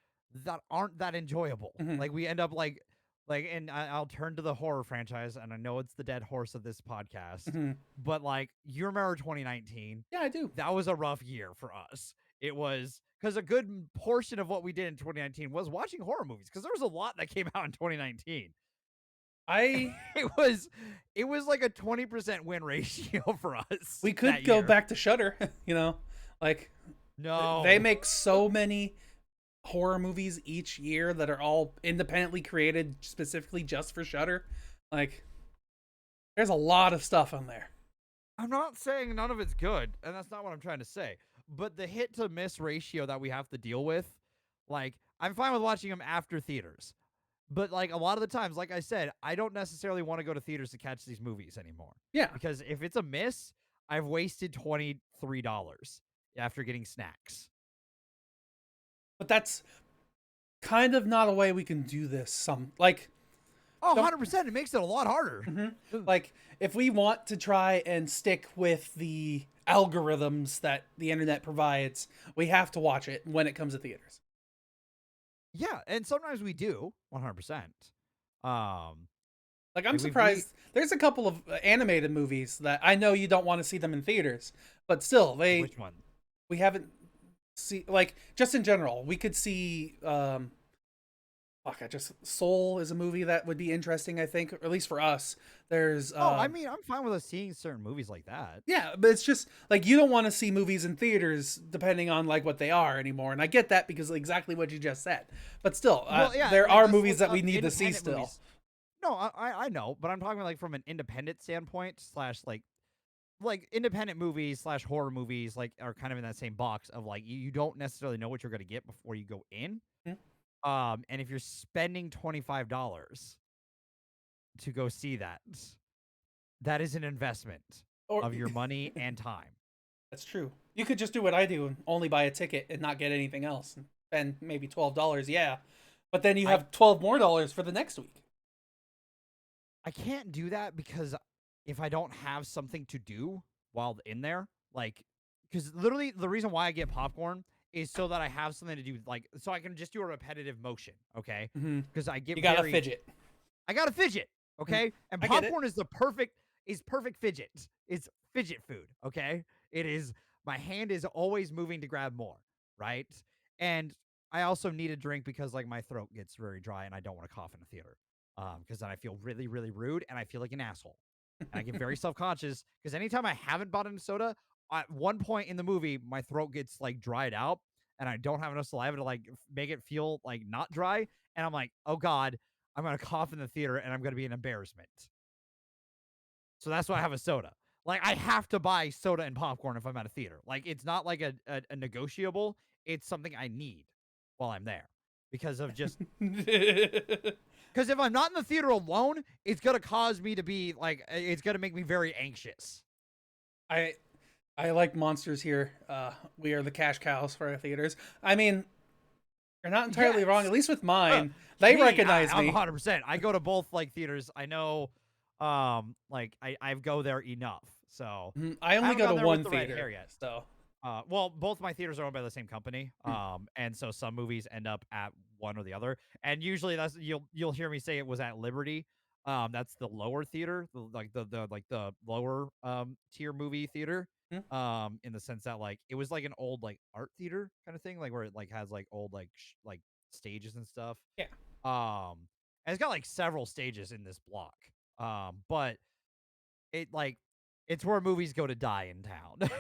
that aren't that enjoyable. Mhm. Like we end up like, and I'll turn to the horror franchise, and I know it's the dead horse of this podcast, Mhm. but like you remember 2019? Yeah, I do. That was a rough year for us. It was because a good portion of what we did in 2019 was watching horror movies because there was a lot that came out in 2019. I It was like a 20% win ratio for us. We could that go year. back to Shudder, you know, like No, they make so many horror movies each year that are all independently created specifically just for Shudder. Like, there's a lot of stuff on there. I'm not saying none of it's good, and that's not what I'm trying to say. But the hit to miss ratio that we have to deal with, like, I'm fine with watching them after theaters. But like a lot of the times, like I said, I don't necessarily want to go to theaters to catch these movies anymore. Yeah, Because if it's a miss, I've wasted $23 after getting snacks. but that's kind of not a way we can do this. Oh, Some 100%. It makes it a lot harder. like if we want to try and stick with the algorithms that the internet provides, we have to watch it when it comes to theaters. Yeah, and sometimes we do 100%. Like I'm Like surprised. There's a couple of animated movies that I know you don't want to see them in theaters, but still, which one? we haven't see like just in general. We could see fuck, I just Soul is a movie that would be interesting. I think, or at least for us. There's I mean, I'm fine with us seeing certain movies like that. yeah, but it's just like you don't want to see movies in theaters depending on like what they are anymore, and I get that because exactly what you just said. But still, Well, yeah, there like, are just movies like, that we need to see independent still. movies. No, I know, but I'm talking like from an independent standpoint slash like independent movies slash horror movies like are kind of in that same box of like you don't necessarily know what you're gonna get before you go in. Hmm? And if you're spending $25 to go see that, that is an investment Or of your money and time. that's true. You could just do what I do and only buy a ticket and not get anything else, and spend maybe $12. Yeah, but then you I have $12 more for the next week. I can't do that because if I don't have something to do while in there, like, because literally the reason why I get popcorn is so that I have something to do, like, so I can just do a repetitive motion, okay? Mm-hmm. Because I get You gotta fidget. I gotta fidget, okay? And I get it. popcorn is perfect fidget. It's fidget food, okay? It is my hand is always moving to grab more, right? And I also need a drink because like my throat gets very dry and I don't want to cough in a theater. Because then I feel really, really rude and I feel like an asshole. And I get very self-conscious because anytime I haven't bought a soda, at one point in the movie, my throat gets like dried out and I don't have enough saliva to like make it feel like not dry. And I'm like, oh God, I'm gonna cough in the theater and I'm gonna be an embarrassment. So that's why I have a soda. Like I have to buy soda and popcorn if I'm at a theater. Like it's not like a negotiable. It's something I need while I'm there because of just because if I'm not in the theater alone, it's gonna cause me to be like it's gonna make me very anxious. I I like monsters here. We are the cash cows for our theaters. I mean, you're not entirely wrong. At least with mine, they recognize I'm me. 100%. I go to both like theaters. I know, like I go there enough. So I only haven't go gone to there with one the red hair theater. yet. So Well, both my theaters are owned by the same company. And so some movies end up at one or the other. And usually that's you'll hear me say it was at Liberty. That's the lower theater, the lower tier movie theater. hmm, In the sense that like it was like an old like art theater kind of thing, like where it like has like old like stages and stuff. yeah. And it's got like several stages in this block. But it like it's where movies go to die in town.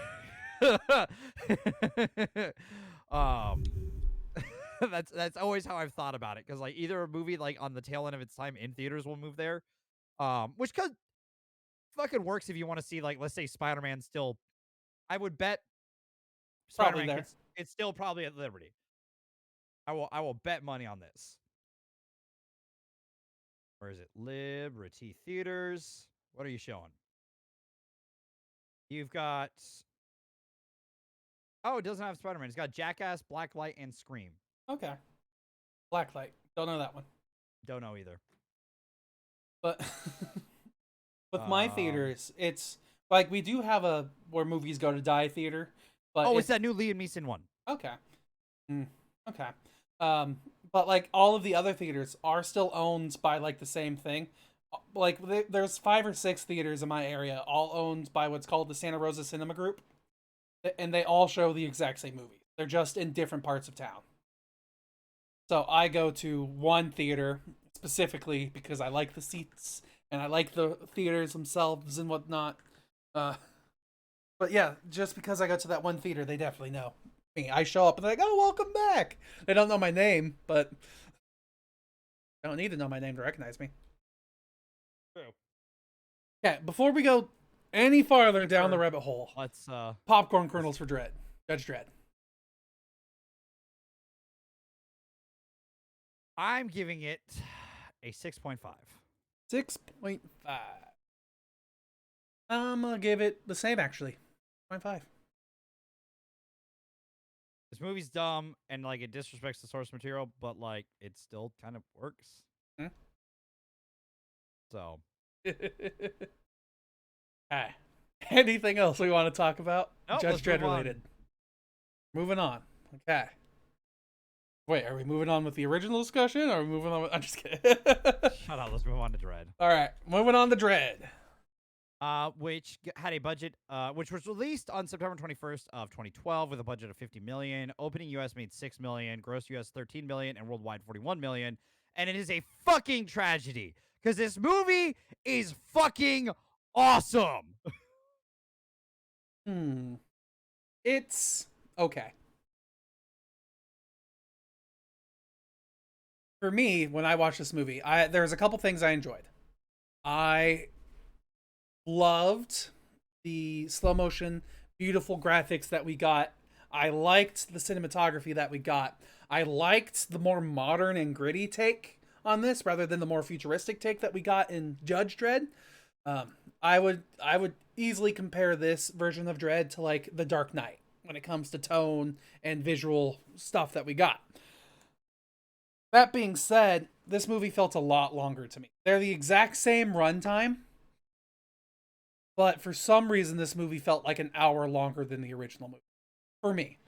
um, that's always how I've thought about it because like either a movie like on the tail end of its time in theaters will move there, which could fucking works if you want to see like let's say Spider-Man still. I would bet Probably Spider-Man there. it's still probably at Liberty. I will bet money on this. Where is it? Liberty Theaters. What are you showing? You've got oh, it doesn't have Spider-Man. It's got Jackass, Blacklight, and Scream. Okay. Blacklight. Don't know that one. Don't know either. But with my Um. theaters, it's like we do have a where movies go to die theater, but Oh, it's it's that new Liam Neeson one. okay. Mm, okay. Um, but like all of the other theaters are still owned by like the same thing. Like there's 5 or 6 theaters in my area, all owned by what's called the Santa Rosa Cinema Group, and they all show the exact same movie. They're just in different parts of town. So I go to one theater specifically because I like the seats and I like the theaters themselves and whatnot. Uh, but yeah, just because I go to that one theater, they definitely know me. I show up and they're like, "Oh, welcome back." They don't know my name, but I don't need to know my name to recognize me. True. Yeah, before we go any farther down the Deeper. rabbit hole, Let's. popcorn kernels for Dredd, Judge Dredd. I'm giving it a 6.5. 6.5. I'm gonna give it the same actually. 0.5. This movie's dumb and like it disrespects the source material, but like it still kind of works. Hmm? So Alright. Anything else we want to talk about? nope, Judge let's move Dredd on. related. Moving on. Okay. Wait, are we moving on with the original discussion? Or are we moving on with... I'm just kidding. Shut up. Let's move on to Dread. Alright, moving on to Dredd. Which had a budget, which was released on September 21st of 2012 with a budget of 50 million. Opening U.S. made 6 million, gross U.S. 13 million, and worldwide 41 million. And it is a fucking tragedy because this movie is fucking awesome. Hmm. It's okay. For me, when I watched this movie, there's a couple things I enjoyed. I loved the slow motion, beautiful graphics that we got. I liked the cinematography that we got. I liked the more modern and gritty take on this rather than the more futuristic take that we got in Judge Dredd. I would easily compare this version of Dredd to like The Dark Knight when it comes to tone and visual stuff that we got. That being said, this movie felt a lot longer to me. They're the exact same runtime, but for some reason this movie felt like an hour longer than the original movie for me.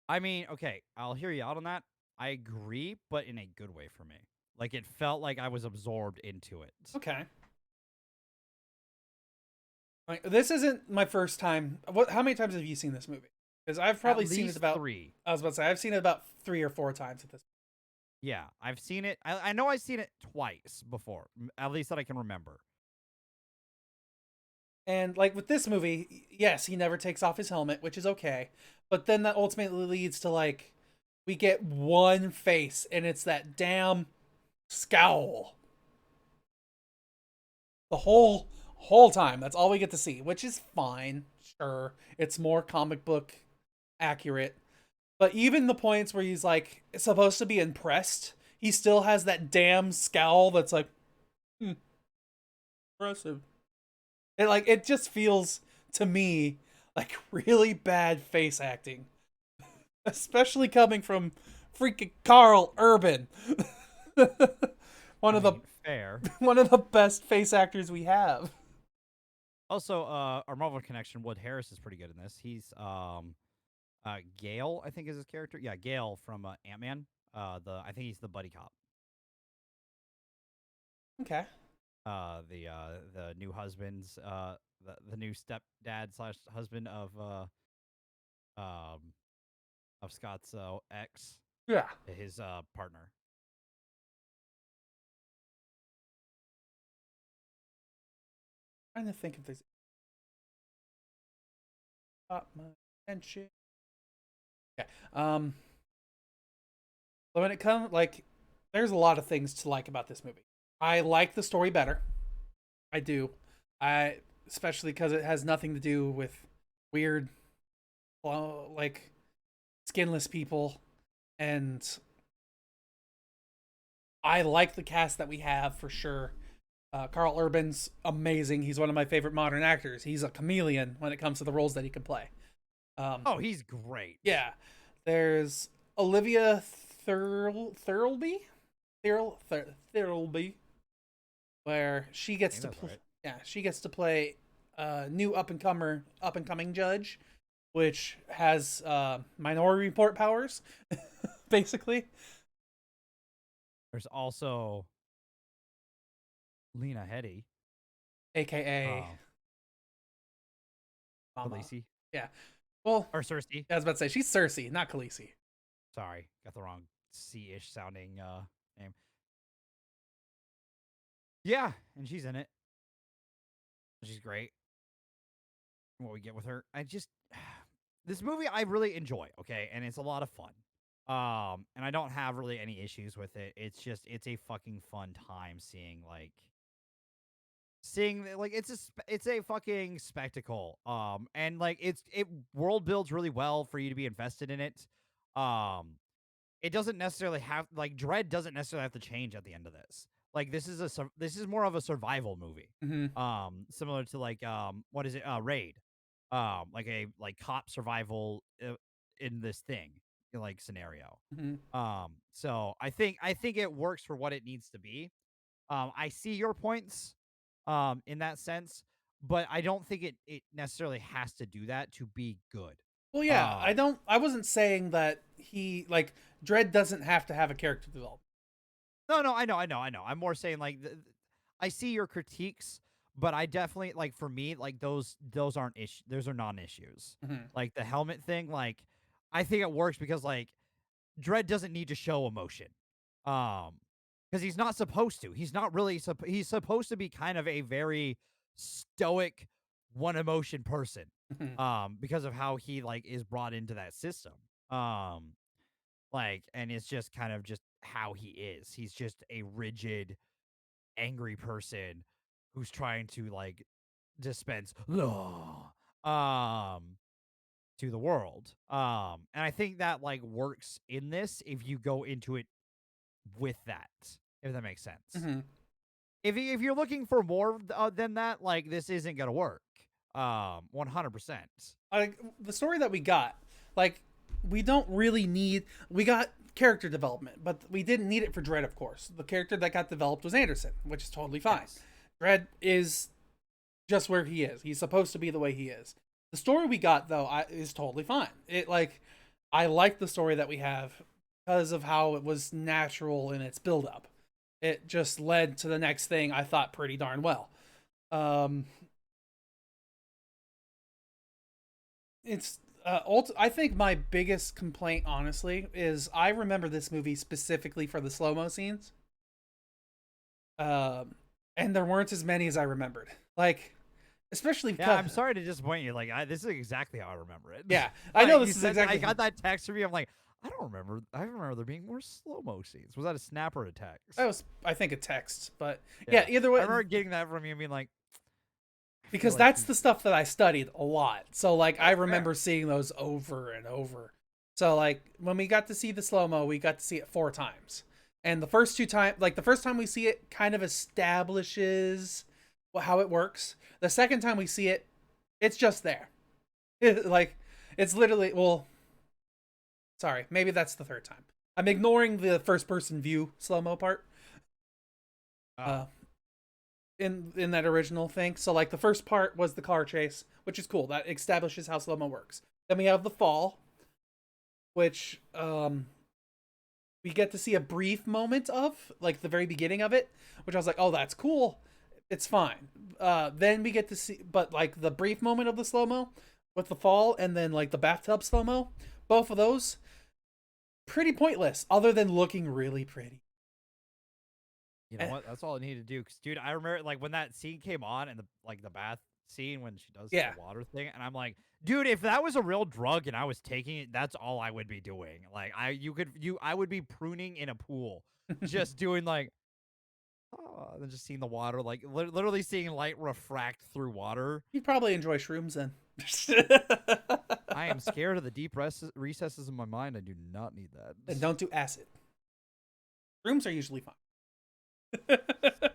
I mean, okay, I'll hear you out on that. I agree, but in a good way for me. Like it felt like I was absorbed into it. Okay. Like this isn't my first time. What how many times have you seen this movie? Because I've At probably seen it least about 3. I was about to say I've seen it about 3 or 4 times at this. Yeah, I've seen it. I know I've seen it twice before, at least that I can remember. And like with this movie, yes, he never takes off his helmet, which is okay. But then that ultimately leads to like we get one face and it's that damn scowl. The whole time. That's all we get to see, which is fine. Sure. It's more comic book accurate. But even the points where he's like supposed to be impressed, he still has that damn scowl that's like impressive. It just feels to me like really bad face acting, especially coming from freaking Carl Urban, one I of the mean, fair. one of the best face actors we have. Also, our Marvel connection, Wood Harris is pretty good in this. He's Gale, I think is his character. Yeah, Gale from Ant-Man. I think he's the buddy cop. Okay. The new husband's the new stepdad slash husband um of Scott's ex, Yeah. his partner. trying to think if there's got my attention. Yeah. But when it comes, like, there's a lot of things to like about this movie. I like the story better. I do. I especially because it has nothing to do with weird, well, like skinless people, and I like the cast that we have for sure. Carl Urban's amazing. He's one of my favorite modern actors. He's a chameleon when it comes to the roles that he can play. Oh, he's great. Yeah, there's Olivia Thirlby, where she gets to Right. yeah, she gets to play a new up and coming judge, which has Minority Report powers, basically. There's also Lena Headey, AKA Mama. Khaleesi, Yeah. Well, or Cersei. I was about to say she's Cersei, not Khaleesi. Sorry, got the wrong C-ish sounding name. Yeah, and she's in it. She's great. What we get with her, I just this movie I really enjoy. Okay, and it's a lot of fun. And I don't have really any issues with it. It's a fucking fun time seeing like it's a fucking spectacle. And like it world builds really well for you to be invested in it. It doesn't necessarily have like Dredd doesn't necessarily have to change at the end of this. Like this is more of a survival movie. Mm-hmm. Similar to like what is it? Raid. Like a like cop survival in this thing like scenario. Mm-hmm. So I think it works for what it needs to be. I see your points in that sense, but I don't think it necessarily has to do that to be good. Well, yeah, I wasn't saying that he like Dredd doesn't have to have a character development. No, I know. I'm more saying like I see your critiques, but I definitely like for me like those aren't issues. Those are non-issues. Mm-hmm. Like the helmet thing, like I think it works because like Dredd doesn't need to show emotion. Because he's not supposed to. He's not really he's supposed to be kind of a very stoic one emotion person. Mm-hmm. Because of how he like is brought into that system. Like and it's just kind of just how he is. He's just a rigid angry person who's trying to like dispense law to the world. And I think that like works in this if you go into it with that, if that makes sense. Mm-hmm. If you're looking for more than that, like this isn't gonna work. 100%. Like the story that we got, like we don't really need. We got character development, but we didn't need it for Dredd. Of course, the character that got developed was Anderson, which is totally fine. Yes. Dredd is just where he is. He's supposed to be the way he is. The story we got though is totally fine. It like I like the story that we have because of how it was natural in its build up. It just led to the next thing I thought pretty darn well. It's I think my biggest complaint honestly is I remember this movie specifically for the slow-mo scenes. And there weren't as many as I remembered. Like especially Yeah, I'm sorry to disappoint you. Like this is exactly how I remember it. Yeah, I know Like, this is exactly. I got that text from you. I'm like, I don't remember. I remember there being more slow mo scenes. Was that a snap or a text? That was, I think, a text, but yeah, either way. I remember getting that from you and being like, because like that's the stuff that I studied a lot. So like, I remember fair. seeing those over and over. So like, when we got to see the slow mo, we got to see it 4 times, and the first 2 times, like the first time we see it, kind of establishes how it works. The second time we see it, it's just there. Like, it's literally sorry, maybe that's the third time. I'm ignoring the first person view slow mo part. In that original thing. So like the first part was the car chase, which is cool. That establishes how slow mo works. Then we have the fall, which we get to see a brief moment of, like the very beginning of it, which I was like, oh, that's cool. It's fine. Then we get to see, but like the brief moment of the slow mo with the fall, and then like the bathtub slow mo, both of those pretty pointless, other than looking really pretty. You know Eh, what? That's all I need to do. Cause dude, I remember like when that scene came on and the bath scene when she does the yeah. water thing, and I'm like, dude, if that was a real drug and I was taking it, that's all I would be doing. Like I would be pruning in a pool, just doing like, oh, and then just seeing the water, like literally seeing light refract through water. You'd probably enjoy shrooms then. I am scared of the deep recesses of my mind. I do not need that. And don't do acid. Shrooms are usually fine.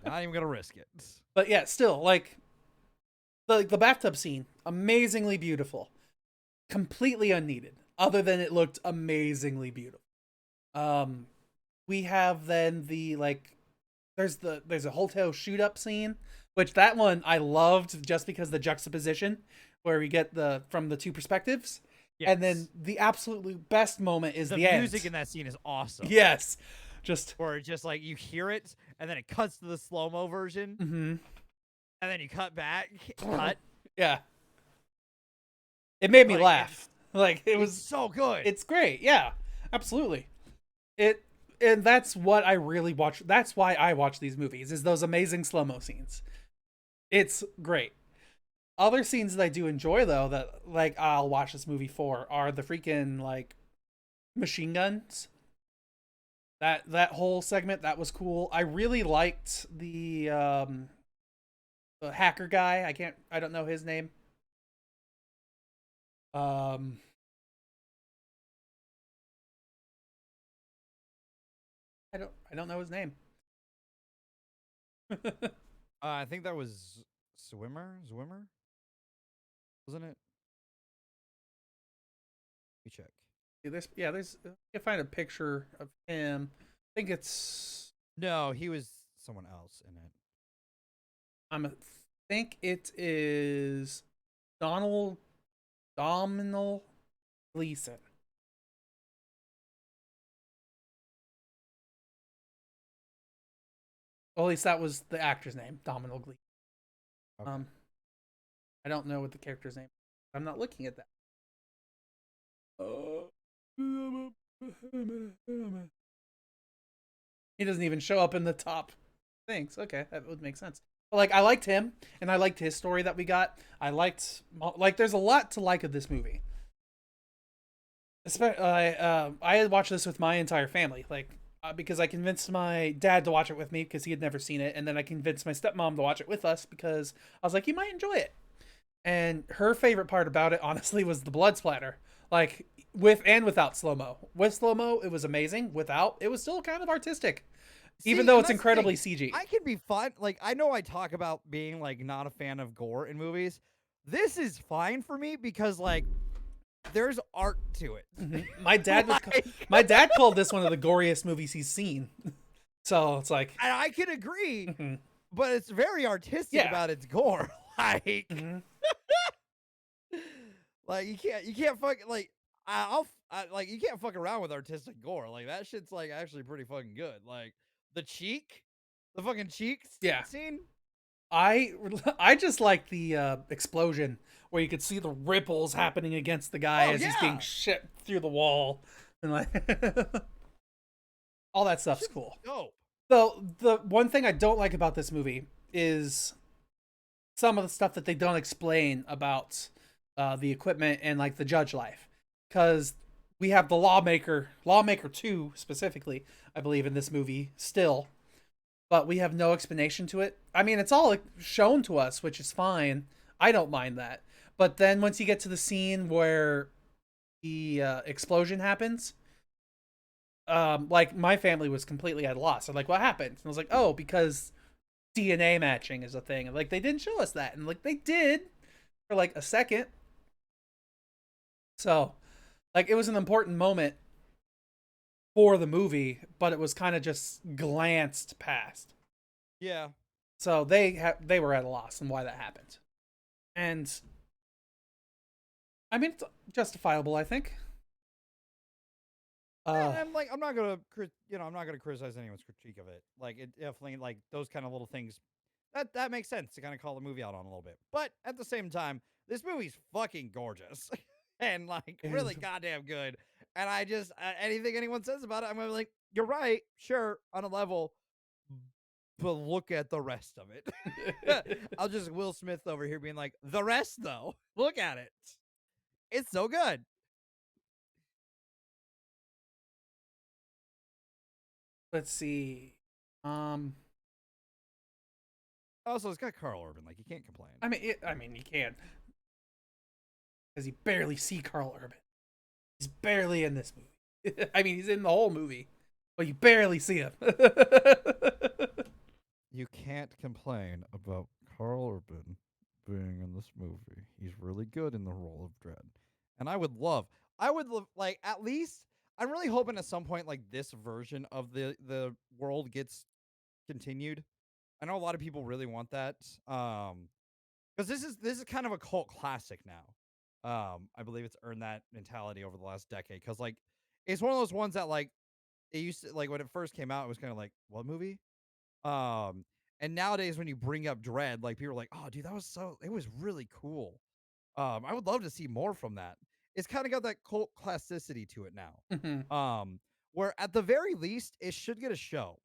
Not even gonna risk it. But yeah, still, like the bathtub scene, amazingly beautiful. Completely unneeded, other than it looked amazingly beautiful. Um we have then the like there's a hotel shoot up scene, which that one I loved just because the juxtaposition where we get the from the two perspectives. And then Yes. the absolutely best moment is The the music end. in that scene is awesome. Yes. Just Or just like you hear it and then it cuts to the slow mo version mhm. and then you cut back, cut. Yeah. It made me Like laugh. Like it it's was so good. it's great. Yeah. Absolutely. It and that's what I really watch. That's why I watch these movies is those amazing slow-mo scenes. It's great. Other scenes that I do enjoy though that like I'll watch this movie for are the freaking like machine guns. That whole segment that was cool. I really liked the hacker guy. I don't know his name. Um I don't know his name. I think that was Zwimmer, wasn't it? Let me check. There's I can find a picture of him. I think it's No, he was someone else in it. I'm a, think it is Donald Dominal Gleason. Well, at least that was the actor's name, Domhnall Gleeson. Okay. Um, I don't know what the character's name. I'm not looking at that. He doesn't even show up in the top things. Okay, that would make sense. But like, I liked him, and I liked his story that we got. I liked like, there's a lot to like of this movie. I had watched this with my entire family, like because I convinced my dad to watch it with me because he had never seen it, and then I convinced my stepmom to watch it with us because I was like, you might enjoy it. And her favorite part about it, honestly, was the blood splatter. Like with and without slow mo. With slow mo, it was amazing. Without, it was still kind of artistic, even See, though and it's that's the thing. incredibly CG. I can be fun. Like I know I talk about being like not a fan of gore in movies. This is fine for me because like there's art to it. Mm-hmm. My dad was Like, my dad called this one of the goriest movies he's seen. So it's like, and I can agree, mhm. but it's very artistic Yeah. about its gore. Like, Mm-hmm. like you can't fuck like like you can't fuck around with artistic gore. Like that shit's like actually pretty fucking good. Like the cheek, the fucking cheeks Yeah. scene. I I just like the explosion where you could see the ripples happening against the guy Oh as he's being yeah, shipped through the wall, and like all that stuff's shit's cool. dope. So the one thing I don't like about this movie is some of the stuff that they don't explain about the equipment and like the judge life, because we have the lawmaker 2 specifically, I believe, in this movie still, but we have no explanation to it. I mean, it's all shown to us, which is fine. I don't mind that. But then once you get to the scene where the explosion happens, like my family was completely at a loss. I'm like, what happened? And I was like, oh, because DNA matching is a thing. And like, they didn't show us that. And like, they did for like a second. So, like, it was an important moment for the movie, but it was kind of just glanced past. Yeah. So they were at a loss on why that happened. And I mean, it's justifiable, I think. And I'm like, I'm not gonna, I'm not gonna criticize anyone's critique of it. Like, it definitely, like those kind of little things, that makes sense to kind of call the movie out on a little bit. But at the same time, this movie's fucking gorgeous and like it really is, goddamn good. And I just anything anyone says about it, I'm gonna be like, you're right, sure, on a level. but look at the rest of it. I'll just Will Smith over here being like, the rest though, look at it. It's so good. Let's see. Also, it's got Carl Urban. Like, you can't complain. I mean, you can, because you barely see Carl Urban. He's barely in this movie. I mean, he's in the whole movie, but you barely see him. You can't complain about Carl Urban being in this movie. He's really good in the role of Dredd. And I would love, like, at least, I'm really hoping at some point, like, this version of the world gets continued. I know a lot of people really want that. Because this is kind of a cult classic now. I believe it's earned that mentality over the last decade. Because, like, it's one of those ones that, like, it used to, like, when it first came out, it was kind of like, what movie? And nowadays when you bring up Dredd, like, people are like, oh, dude, it was really cool. I would love to see more from that. It's kind of got that cult classicity to it now. Where at the very least, it should get a show.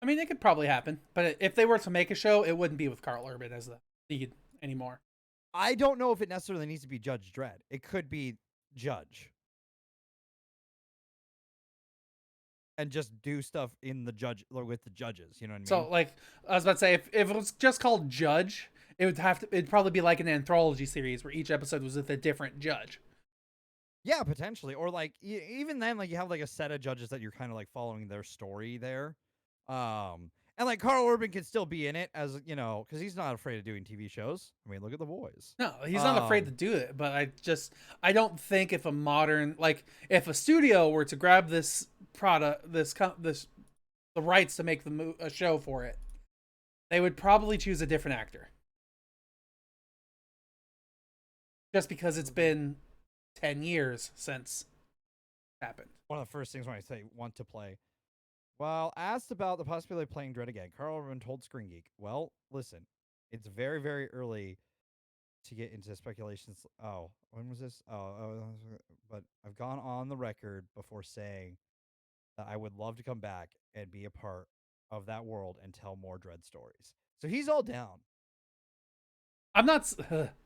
I mean, it could probably happen, but if they were to make a show, it wouldn't be with Carl Urban as the lead anymore. I don't know if it necessarily needs to be Judge Dredd. It could be Judge. And just do stuff in the judge or with the judges, you know what I mean? So, like, I was about to say, if it was just called Judge, it'd probably be like an anthology series where each episode was with a different judge. Yeah, potentially. Or, like, even then, like, you have, like, a set of judges that you're kind of, like, following their story there. And, like, Carl Urban can still be in it as, you know, because he's not afraid of doing TV shows. I mean, look at The Boys. No, he's not afraid to do it, but I don't think if a studio were to grab this product, the rights to make a show for it, they would probably choose a different actor. Just because it's been 10 years since it happened. One of the first things when I say want to play. Well, asked about the possibility of playing Dredd again, Carl Urban told Screen Geek, well, listen, it's very, very early to get into speculations. Oh, when was this? But I've gone on the record before saying that I would love to come back and be a part of that world and tell more Dredd stories. So he's all down. I'm not,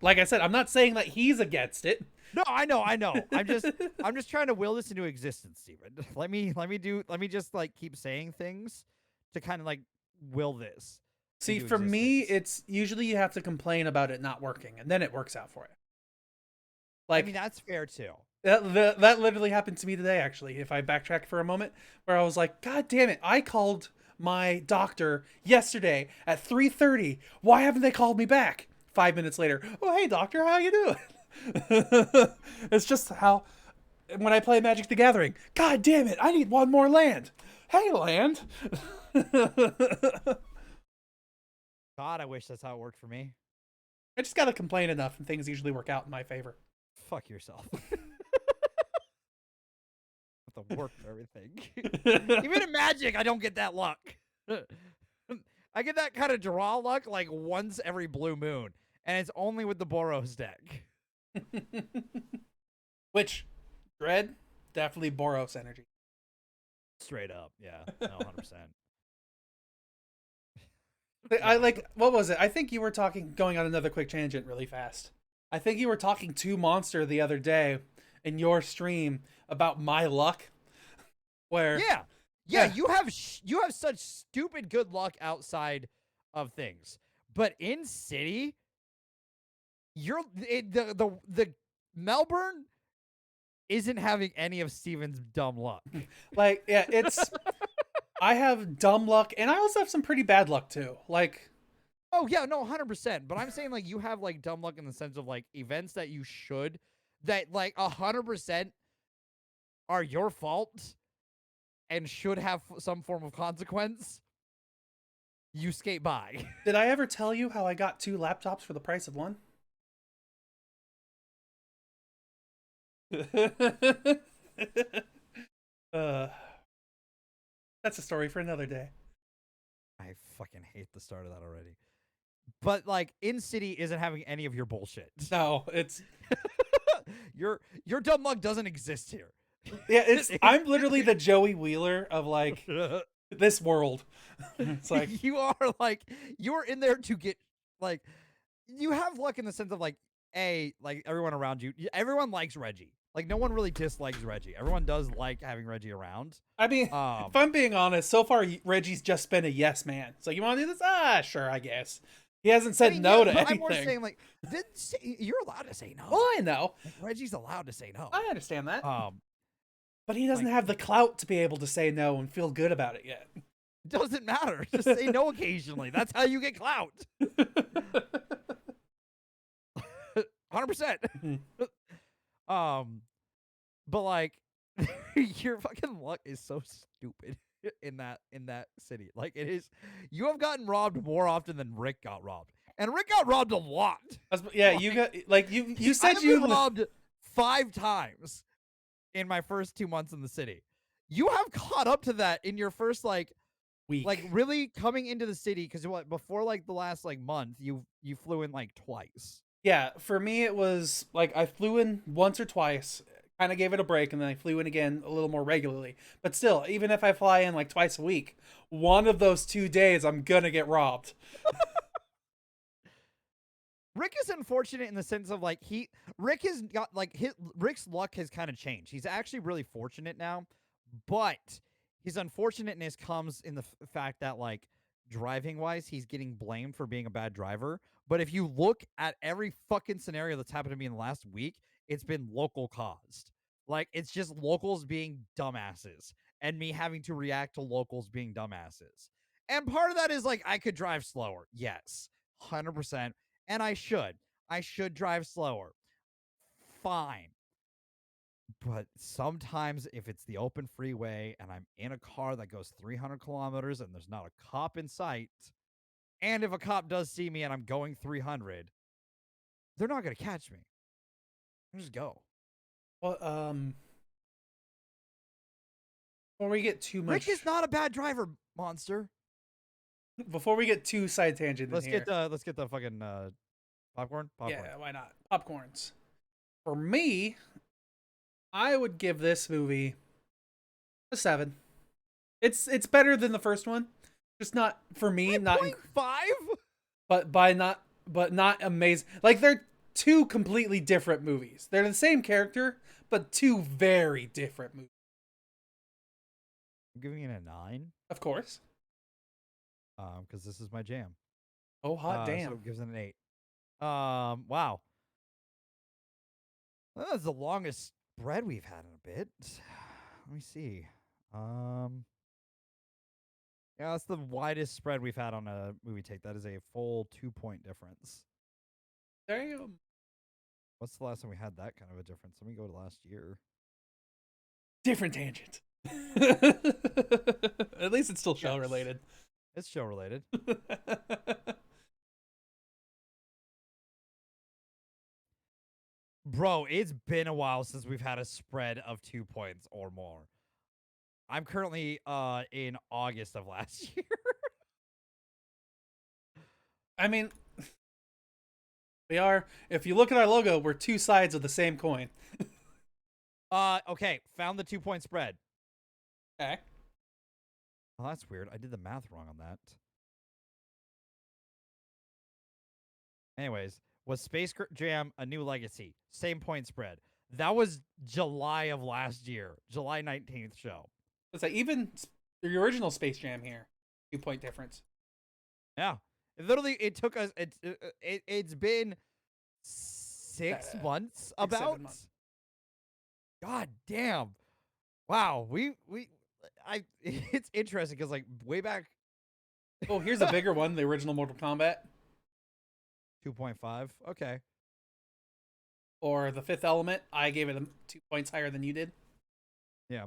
like I said, I'm not saying that he's against it. No, I know. I'm just trying to will this into existence, Steven. Let me just like keep saying things to kind of like will this. See, for me, it's usually you have to complain about it not working, and then it works out for you. Like, I mean, that's fair too. That literally happened to me today, actually. If I backtrack for a moment, where I was like, God damn it, I called my doctor yesterday at 3:30. Why haven't they called me back? 5 minutes later, oh, hey, doctor, how you doing? It's just how, when I play Magic the Gathering, God damn it, I need one more land. Hey, land. God, I wish that's how it worked for me. I just gotta complain enough, and things usually work out in my favor. Fuck yourself. With the work and everything. Even in Magic, I don't get that luck. I get that kind of draw luck like once every blue moon, and it's only with the Boros deck. Which, Dredd, definitely Boros energy. Straight up, yeah, no, 100%. I like, what was it? I think you were going on another quick tangent really fast. I think you were talking to Monster the other day in your stream about my luck. Where yeah, you have such stupid good luck outside of things, but in City, the Melbourne isn't having any of Steven's dumb luck. Like, yeah, it's I have dumb luck, and I also have some pretty bad luck too. Like, oh yeah, no, 100%. But I'm saying like you have like dumb luck in the sense of like events that you should, that like 100% are your fault and should have some form of consequence. You skate by. Did I ever tell you how I got 2 laptops for the price of one? That's a story for another day. I fucking hate the start of that already. But like, In City isn't having any of your bullshit. No, it's your dumb luck doesn't exist here. Yeah, I'm literally the Joey Wheeler of like this world. It's like you are like you're in there to get like you have luck in the sense of like like everyone around you, everyone likes Reggie. Like no one really dislikes Reggie. Everyone does like having Reggie around. I mean, if I'm being honest, so far Reggie's just been a yes man. It's like, you want to do this? Ah, sure, I guess. He hasn't said no to but anything. I'm more saying like you're allowed to say no. Well, I know. Like, Reggie's allowed to say no. I understand that. Um, but he doesn't have the clout to be able to say no and feel good about it yet. Doesn't matter. Just say no occasionally. That's how you get clout. 100%. But like your fucking luck is so stupid in that city. Like it is, you have gotten robbed more often than Rick got robbed, and Rick got robbed a lot. Yeah, you got like you said I've you been robbed 5 times in my first 2 months in the city. You have caught up to that in your first like week. Like really coming into the city, because what before like the last like month you flew in like twice. Yeah, for me it was like I flew in once or twice, kind of gave it a break, and then I flew in again a little more regularly. But still, even if I fly in like twice a week, one of those 2 days I'm gonna get robbed. Rick is unfortunate in the sense of like Rick has got like Rick's luck has kind of changed. He's actually really fortunate now, but his unfortunateness comes in the fact that like driving wise, he's getting blamed for being a bad driver. But if you look at every fucking scenario that's happened to me in the last week, it's been local caused. Like it's just locals being dumbasses and me having to react to locals being dumbasses. And part of that is like I could drive slower. Yes. 100%. And I should. I should drive slower. Fine. But sometimes if it's the open freeway and I'm in a car that goes 300 kilometers and there's not a cop in sight, and if a cop does see me and I'm going 300, they're not going to catch me. I'll just go. Well, before we get too much, Rick is not a bad driver, monster. Before we get too side tangent, let's get the fucking popcorn. Yeah, why not? Popcorns. For me, I would give this movie a 7. It's better than the first one. Just not for me, not 5. But not amazing. Like they're 2 completely different movies. They're the same character, but 2 very different movies. I'm giving it a 9. Of course. Because this is my jam. Oh, hot damn. So it gives it an 8. Wow. That's the longest spread we've had in a bit. Let me see. Yeah, that's the widest spread we've had on a movie take. That is a full 2-point difference. There you go. What's the last time we had that kind of a difference? Let me go to last year. Different tangent. At least it's still show related. It's show related. Bro, it's been a while since we've had a spread of 2 points or more. I'm currently in August of last year. I mean, we are, if you look at our logo, we're 2 sides of the same coin. Okay, found the 2-point spread. Okay. Oh, that's weird. I did the math wrong on that. Anyways, was Space Jam A New Legacy? Same point spread. That was July of last year. July 19th show. It's like even the original Space Jam here, 2-point difference. Yeah. Literally, it took us, it's been 6 months about. 7 months. God damn. Wow. It's interesting because like way back. Oh, here's a bigger one. The original Mortal Kombat. 2.5. Okay. Or The Fifth Element. I gave it 2 points higher than you did. Yeah.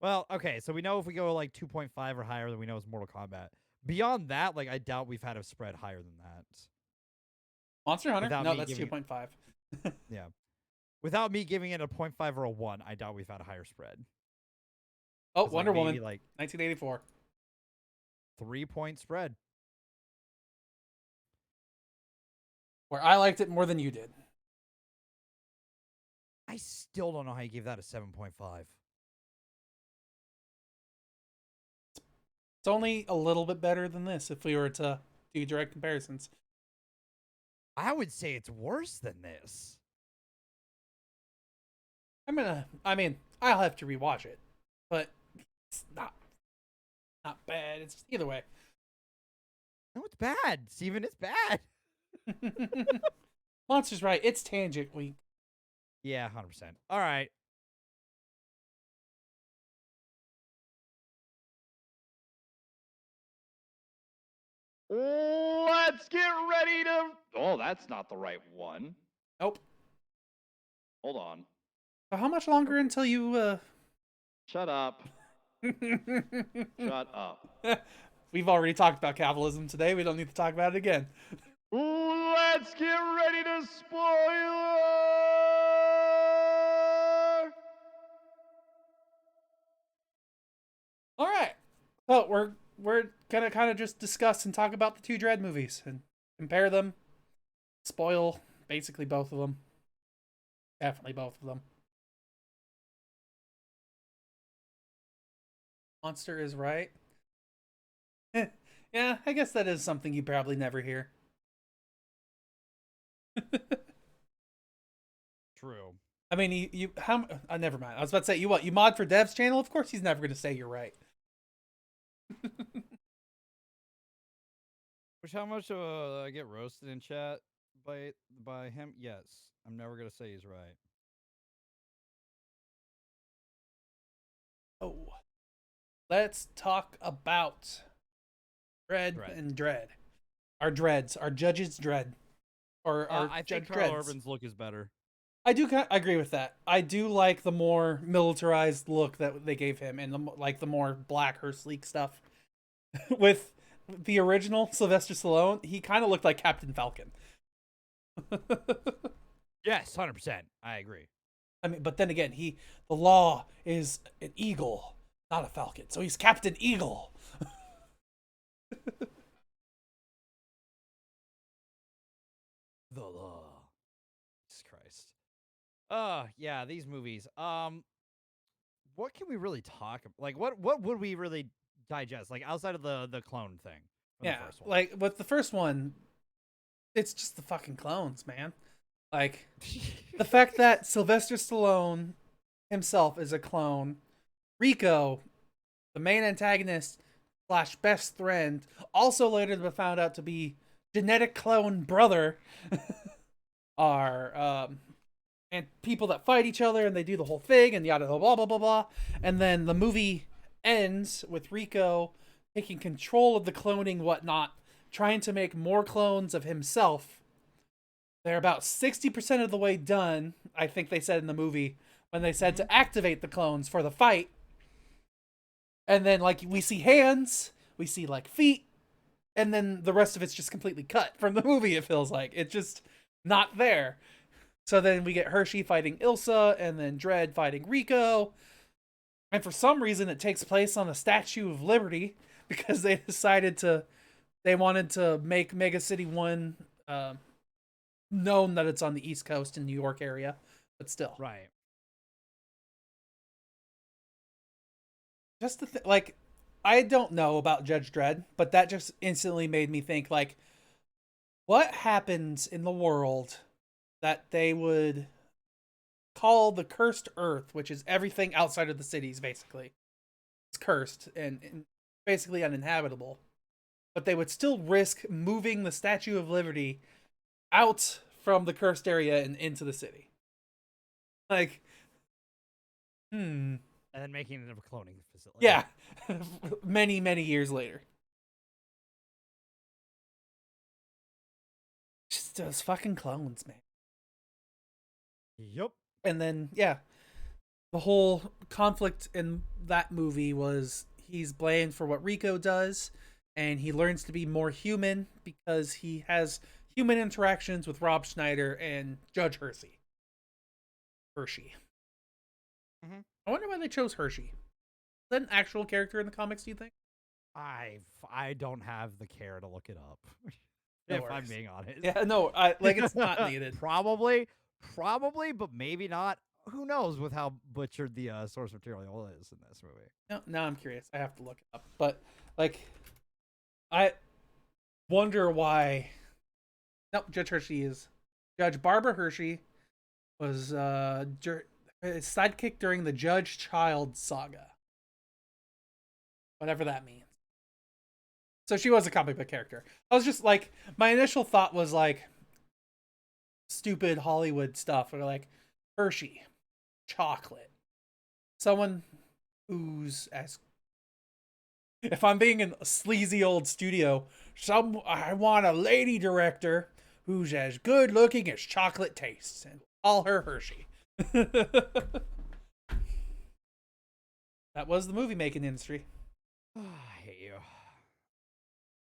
Well, okay. So we know if we go like 2.5 or higher, then we know it's Mortal Kombat. Beyond that, like I doubt we've had a spread higher than that. Monster Hunter? No, that's 2.5. Yeah. Without me giving it a 0.5 or a 1, I doubt we've had a higher spread. Oh, Wonder like Woman, like 1984. 3-point spread. Where I liked it more than you did. I still don't know how you gave that a 7.5. It's only a little bit better than this if we were to do direct comparisons. I would say it's worse than this. I mean, I'll have to rewatch it, but it's not bad. It's either way. No, it's bad, Steven. It's bad. Monster's right. It's Tangent Week. Yeah, 100%. All right. Let's get ready to. Oh, that's not the right one. Nope. Hold on. So how much longer until you? Shut up. Shut up. We've already talked about capitalism today. We don't need to talk about it again. Let's get ready to spoiler. All right. So we're gonna kind of just discuss and talk about the two Dredd movies and compare them, spoil basically both of them. Definitely both of them. Monster is right. Yeah, I guess that is something you probably never hear. True. I mean, you how? Never mind. I was about to say you what? You mod for Dev's channel? Of course, he's never going to say you're right. Which how much I get roasted in chat by him? Yes, I'm never gonna say he's right. Oh, let's talk about Dredd Dredd. and Dredd. Our Dredds, our judges Dredd, or our I Judge think Carl Dredds. Urban's look is better. I do agree with that. I do like the more militarized look that they gave him, and the more black or sleek stuff. With the original Sylvester Stallone, he kind of looked like Captain Falcon. Yes, 100%. I agree. I mean, but then again, the law is an eagle, not a falcon, so he's Captain Eagle. The law. Jesus Christ. Yeah, these movies. What can we really talk about? Like, what would we really digest? Like, outside of the clone thing. Yeah, the first one. like with the first one, it's just the fucking clones, man. Like the fact that Sylvester Stallone himself is a clone, Rico, the main antagonist / best friend, also later found out to be genetic clone brother, are and people that fight each other and they do the whole thing and yada blah blah blah blah. And then the movie ends with Rico taking control of the cloning whatnot, trying to make more clones of himself. They're about 60% of the way done, I think they said in the movie, when they said to activate the clones for the fight. And then, like, we see hands, we see, like, feet, and then the rest of it's just completely cut from the movie, it feels like. It's just not there. So then we get Hershey fighting Ilsa, and then Dredd fighting Rico. And for some reason, it takes place on the Statue of Liberty, because they wanted to make Mega City 1 known that it's on the East Coast in New York area, but still. Right. Just like, I don't know about Judge Dredd, but that just instantly made me think, like, what happens in the world that they would call the cursed earth, which is everything outside of the cities, basically. It's cursed and basically uninhabitable. But they would still risk moving the Statue of Liberty out from the cursed area and into the city. Like, And then making it a cloning facility. Yeah. many, many years later. Just those fucking clones, man. Yep. And then, yeah, the whole conflict in that movie was he's blamed for what Rico does, and he learns to be more human because he has human interactions with Rob Schneider and Judge Hershey. Mhm. I wonder why they chose Hershey. Is that an actual character in the comics, do you think? I don't have the care to look it up. No if I'm worries. being honest. Yeah, no, it's not needed. Probably, but maybe not. Who knows with how butchered the source material is in this movie. No, now I'm curious. I have to look it up. But Like, I wonder why. No, Judge Hershey is Judge Barbara Hershey was sidekick during the Judge Child saga, whatever that means. So she was a comic book character. I was just like, my initial thought was like stupid Hollywood stuff, or like Hershey, chocolate, someone who's as, if I'm being in a sleazy old studio, I want a lady director who's as good looking as chocolate tastes, and call her Hershey. That was the movie making industry. I hate you.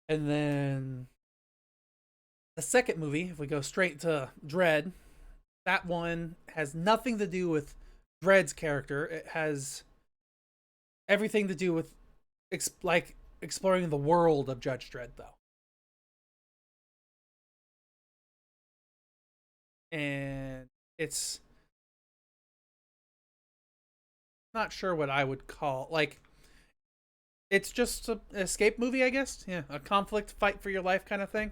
And then the second movie, if we go straight to Dredd, that one has nothing to do with Dredd's character. It has everything to do with exploring the world of Judge Dredd, though. And it's not sure what I would call, like, it's just an escape movie, I guess. Yeah, a conflict, fight for your life kind of thing.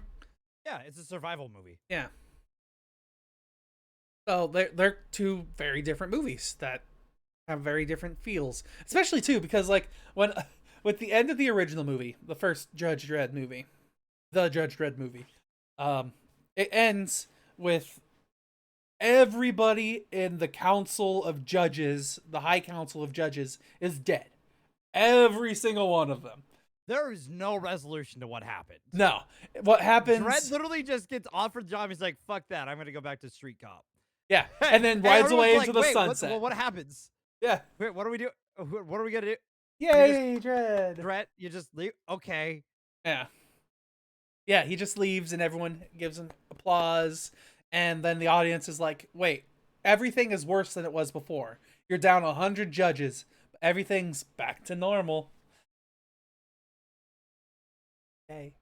Yeah, it's a survival movie. Yeah. So they're two very different movies that have very different feels, especially too because like when with the end of the original movie, the first Judge Dredd movie, it ends with everybody in the council of judges, the High Council of Judges, is dead. Every single one of them. There is no resolution to what happened. No. What happens... Dredd literally just gets offered the job. He's like, fuck that. I'm going to go back to street cop. Yeah. And then rides away into the sunset. What happens? Yeah. Wait, what do we do? What are we going to do? Yay, Dredd. Dredd, you just leave? Okay. Yeah. Yeah, he just leaves and everyone gives him applause. And then the audience is like, wait, everything is worse than it was before. You're down 100 judges. But everything's back to normal. Yay.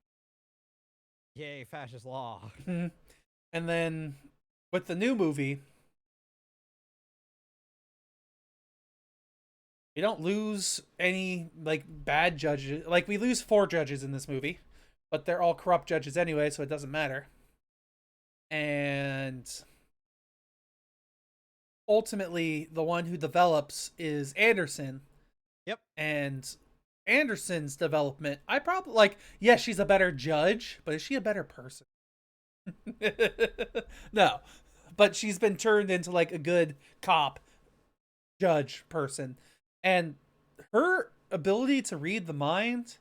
Yay, fascist law. And then with the new movie, we don't lose any like bad judges. Like we lose 4 judges in this movie, but they're all corrupt judges anyway, so it doesn't matter. And ultimately, the one who develops is Anderson. Yep. And Anderson's development, I probably like, yes, she's a better judge, but is she a better person? No. But she's been turned into like a good cop judge person. And her ability to read the mind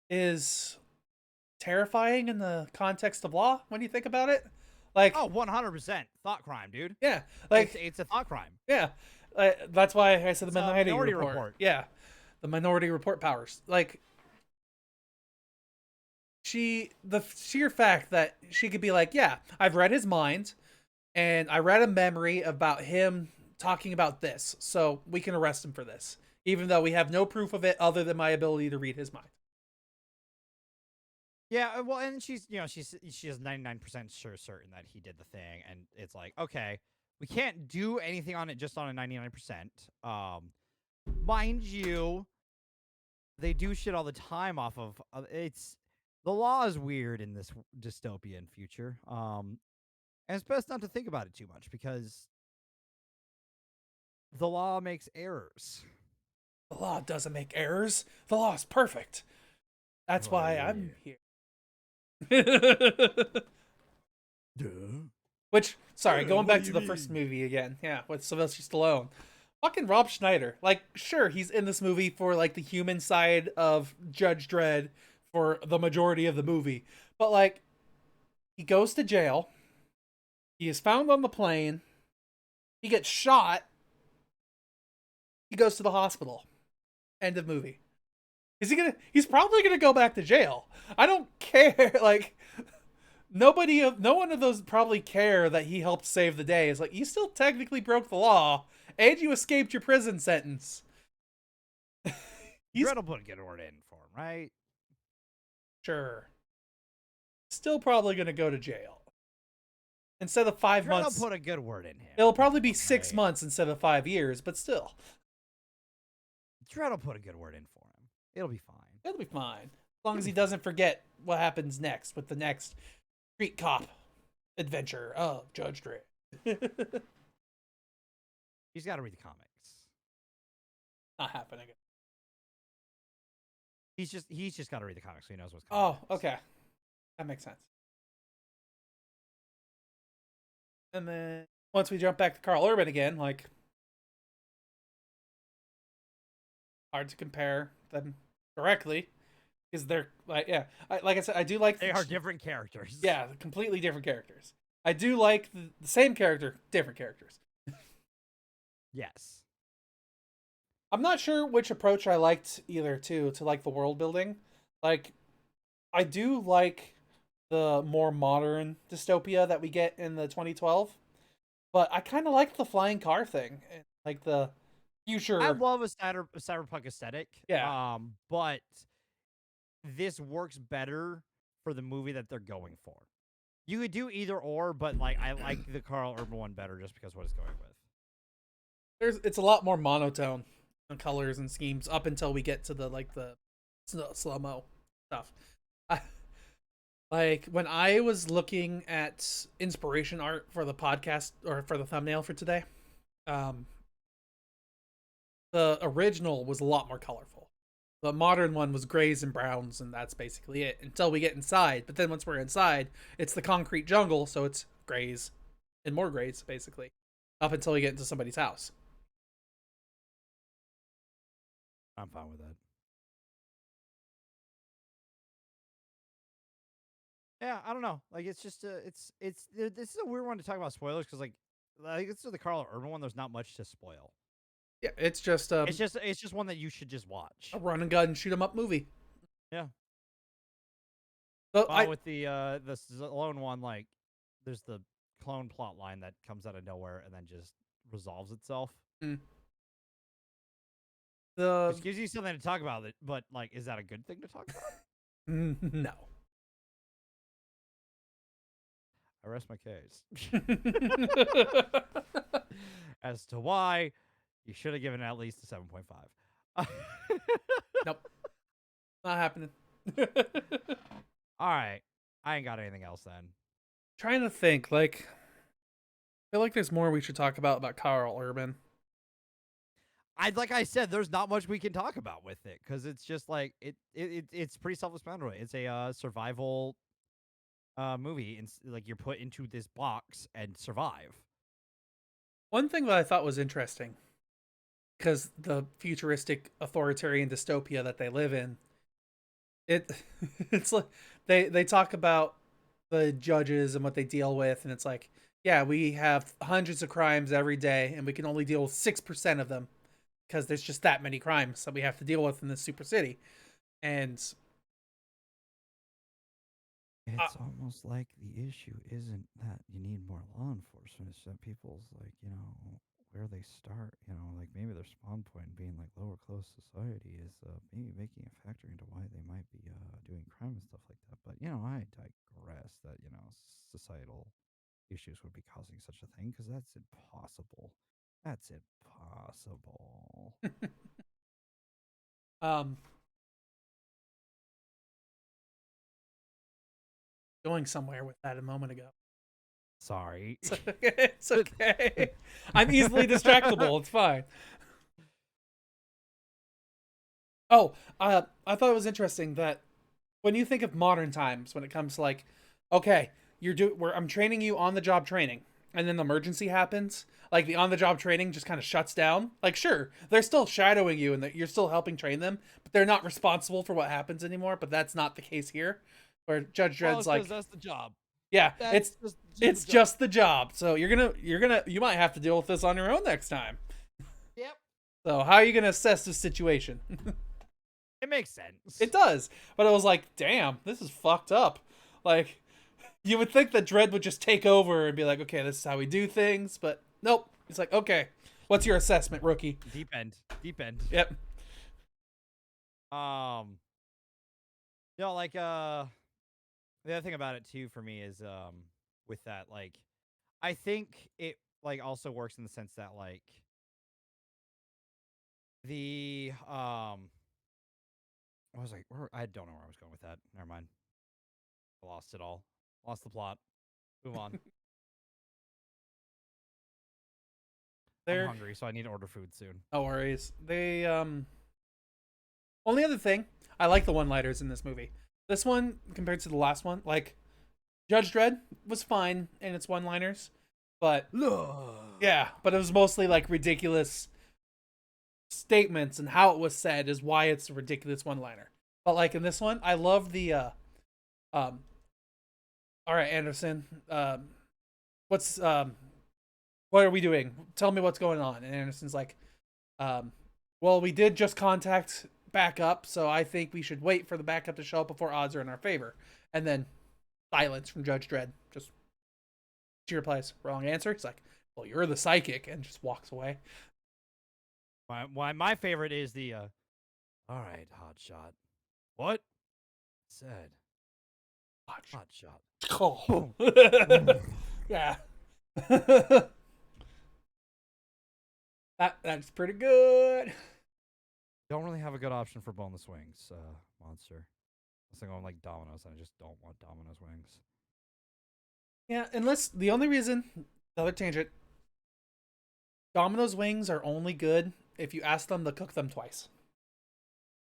is terrifying in the context of law when you think about it. Like, oh, 100% thought crime, dude. Yeah, like it's a thought crime. Yeah, that's why I said the Minority Report. Yeah, the Minority Report powers. Like, the sheer fact that she could be like, yeah, I've read his mind, and I read a memory about him talking about this, so we can arrest him for this, even though we have no proof of it other than my ability to read his mind. Yeah, well, and she's 99% certain that he did the thing, and it's like, okay, we can't do anything on it just on a 99%. Mind you, they do shit all the time off of the law is weird in this dystopian future. And it's best not to think about it too much because the law makes errors. The law doesn't make errors. The law is perfect. That's why I'm here. Duh. Which, sorry, going back to the first movie again. Yeah, with Sylvester Stallone. Fucking Rob Schneider. Like, sure, he's in this movie for, like, the human side of Judge Dredd for the majority of the movie. But, like, he goes to jail. He is found on the plane. He gets shot. He goes to the hospital. End of movie. He's probably gonna go back to jail. I don't care. Like, no one of those probably care that he helped save the day. It's like, you still technically broke the law, and you escaped your prison sentence. Dredd will put a good word in for him, right? Sure. Still probably gonna go to jail. Instead of 5 months. Dredd will put a good word in him. It'll probably be 6 months instead of 5 years, but still. Dredd will put a good word in for him. It'll be fine. It'll be fine. As long as he doesn't forget what happens next with the next street cop adventure of Judge Dredd. He's got to read the comics. Not happening. He's just got to read the comics so he knows what's coming. Oh, okay. That makes sense. And then once we jump back to Carl Urban again, like, hard to compare them directly because they're like, yeah, like I said, I do like they are different characters. Yeah, completely different characters. I do like the same character, different characters. Yes. I'm not sure which approach I liked either to like the world building. Like, I do like the more modern dystopia that we get in the 2012, but I kind of like the flying car thing, like the future. I love a cyberpunk aesthetic. Yeah. But this works better for the movie that they're going for. You could do either or, but like I like the Carl Urban one better just because what it's going with. It's a lot more monotone in colors and schemes up until we get to the slow-mo stuff. Like when I was looking at inspiration art for the podcast or for the thumbnail for today, the original was a lot more colorful. The modern one was grays and browns, and that's basically it until we get inside. But then once we're inside, it's the concrete jungle, so it's grays and more grays, basically, up until we get into somebody's house. I'm fine with that. Yeah, I don't know. Like, it's just this is a weird one to talk about spoilers because like it's the Carl Urban one. There's not much to spoil. Yeah, it's just one that you should just watch. A run and gun shoot 'em up movie. Yeah. So with the Stallone one, like, there's the clone plot line that comes out of nowhere and then just resolves itself. Which gives you something to talk about, but like, is that a good thing to talk about? No. I rest my case as to why you should have given it at least a 7.5. Nope. Not happening. All right. I ain't got anything else then. Trying to think, like, I feel like there's more we should talk about Carl Urban. Like I said, there's not much we can talk about with it because it's just like it's pretty self-explanatory. It's a survival movie, and like you're put into this box and survive. One thing that I thought was interesting, because the futuristic authoritarian dystopia that they live in, it's like they talk about the judges and what they deal with, and it's like, yeah, we have hundreds of crimes every day, and we can only deal with 6% of them because there's just that many crimes that we have to deal with in this super city. And it's almost like the issue isn't that you need more law enforcement. It's that people's, like, where they start, like maybe their spawn point being like lower close society is maybe making a factor into why they might be doing crime and stuff like that. But, I digress that, societal issues would be causing such a thing because that's impossible. That's impossible. Going somewhere with that a moment ago. Sorry. It's okay. I'm easily distractible. It's fine. Oh, I thought it was interesting that when you think of modern times, when it comes to like, okay, I'm training you on the job training, and then the emergency happens, like the on the job training just kind of shuts down. Like, sure, they're still shadowing you and that you're still helping train them, but they're not responsible for what happens anymore. But that's not the case here, where Judge Dredd's like, that's the job. Yeah, it's just the job. So you might have to deal with this on your own next time. Yep. So how are you gonna assess this situation? It makes sense. It does, but I was like, damn, this is fucked up. Like, you would think that Dredd would just take over and be like, okay, this is how we do things, but nope. It's like, okay, what's your assessment, rookie? Deep end. Yep. Like the other thing about it too for me is with that, like, I think it like also works in the sense that like the I was like, I don't know where I was going with that. Never mind. I lost it all. Lost the plot. Move on. I'm They're hungry, so I need to order food soon. no worries. They only other thing, I like the one-liners in this movie. This one compared to the last one, like Judge Dredd was fine in its one-liners, but yeah, but it was mostly like ridiculous statements, and how it was said is why it's a ridiculous one-liner. But like in this one, I love the all right, Anderson, what's what are we doing? Tell me what's going on. And Anderson's like, well, we did just contact backup, so I think we should wait for the backup to show up before odds are in our favor. And then silence from Judge Dredd. Just she replies, wrong answer. He's like, well, you're the psychic, and just walks away. My favorite is the all right, hotshot. What? Said hotshot. Oh. Yeah. That's pretty good. Don't really have a good option for boneless wings, monster. Unless I'm going like Domino's, and I just don't want Domino's wings. Yeah, unless the only reason, another tangent, Domino's wings are only good if you ask them to cook them twice,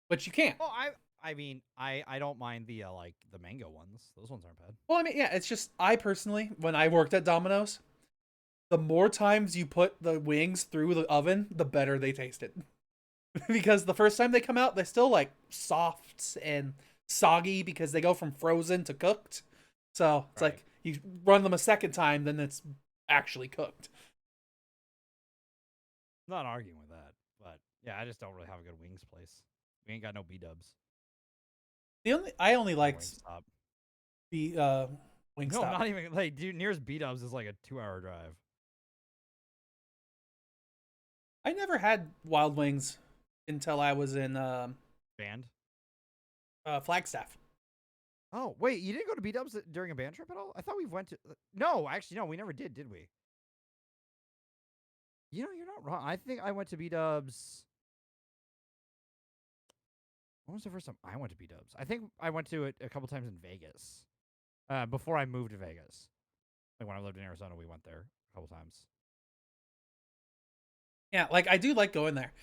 which you can't. Oh, I mean, I don't mind the like the mango ones. Those ones aren't bad. Well, I mean, yeah, it's just I personally, when I worked at Domino's, the more times you put the wings through the oven, the better they tasted. Because the first time they come out, they're still like soft and soggy because they go from frozen to cooked. So it's Right. like you run them a second time, then it's actually cooked. I'm not arguing with that, but yeah, I just don't really have a good wings place. We ain't got no B-dubs. I only liked Wingstop. the Wingstop. No, not even like dude. Nearest B-dubs is like a 2-hour drive. I never had Wild Wings until I was in Band. Flagstaff. Oh wait, you didn't go to B-dubs during a band trip at all? I thought we went to. No, actually, no, we never did we? You know, you're not wrong. I think I went to B-dubs. When was the first time I went to B-dubs? I think I went to it a couple times in Vegas. Before I moved to Vegas. Like when I lived in Arizona, we went there a couple times. Yeah, like I do like going there.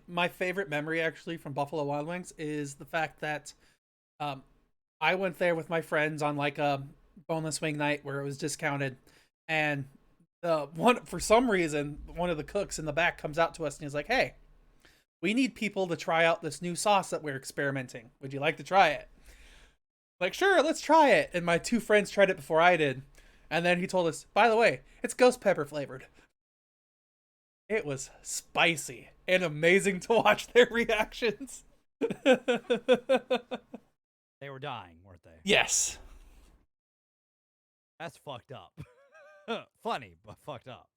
My favorite memory actually from Buffalo Wild Wings is the fact that I went there with my friends on like a boneless wing night where it was discounted, and for some reason one of the cooks in the back comes out to us and he's like, "Hey, we need people to try out this new sauce that we're experimenting. Would you like to try it?" Like, sure, let's try it. And my two friends tried it before I did, and then he told us, by the way, it's ghost pepper flavored. It was spicy and amazing to watch their reactions. They were dying, weren't they? Yes. That's fucked up. Funny, but fucked up.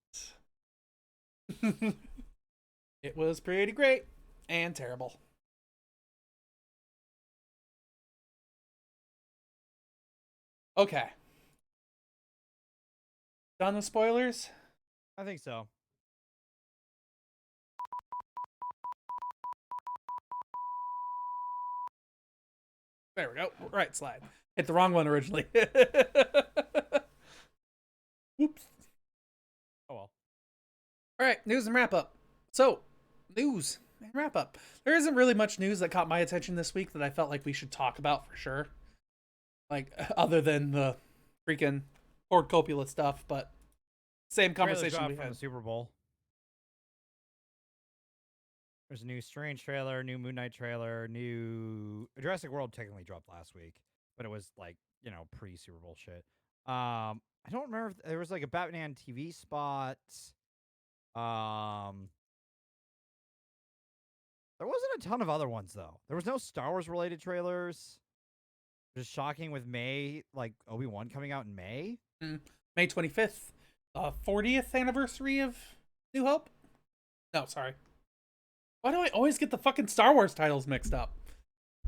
It was pretty great and terrible. Okay. Done with spoilers? I think so. There we go. Right slide. Hit the wrong one originally. Whoops. Oh well. All right, news and wrap up. So, news and wrap up. There isn't really much news that caught my attention this week that I felt like we should talk about for sure. Like, other than the freaking Ford Coppola stuff, but same conversation we from had. the Super Bowl. There's a new Strange trailer, new Moon Knight trailer, new Jurassic World technically dropped last week, but it was like, you know, pre-Super Bowl shit. I don't remember if there was like a Batman TV spot. There wasn't a ton of other ones though. There was no Star Wars related trailers. Just shocking with May, like Obi-Wan coming out in May. May 25th, 40th anniversary of New Hope? No, sorry. Why do I always get the fucking Star Wars titles mixed up?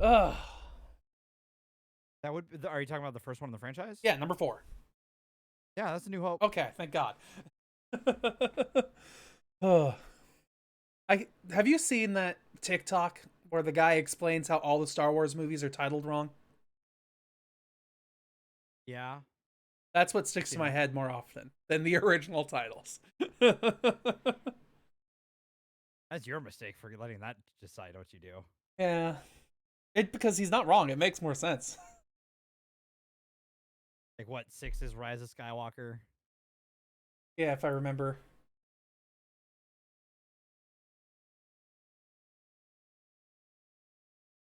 Ugh. That would. Are you talking about the first one in the franchise? Yeah, number 4. Yeah, that's a New Hope. Okay, thank God. Have you seen that TikTok where the guy explains how all the Star Wars movies are titled wrong? Yeah. That's what sticks to my head more often than the original titles. That's your mistake for letting that decide what you do. Yeah. Because he's not wrong. It makes more sense. Like what, 6 is Rise of Skywalker? Yeah, if I remember.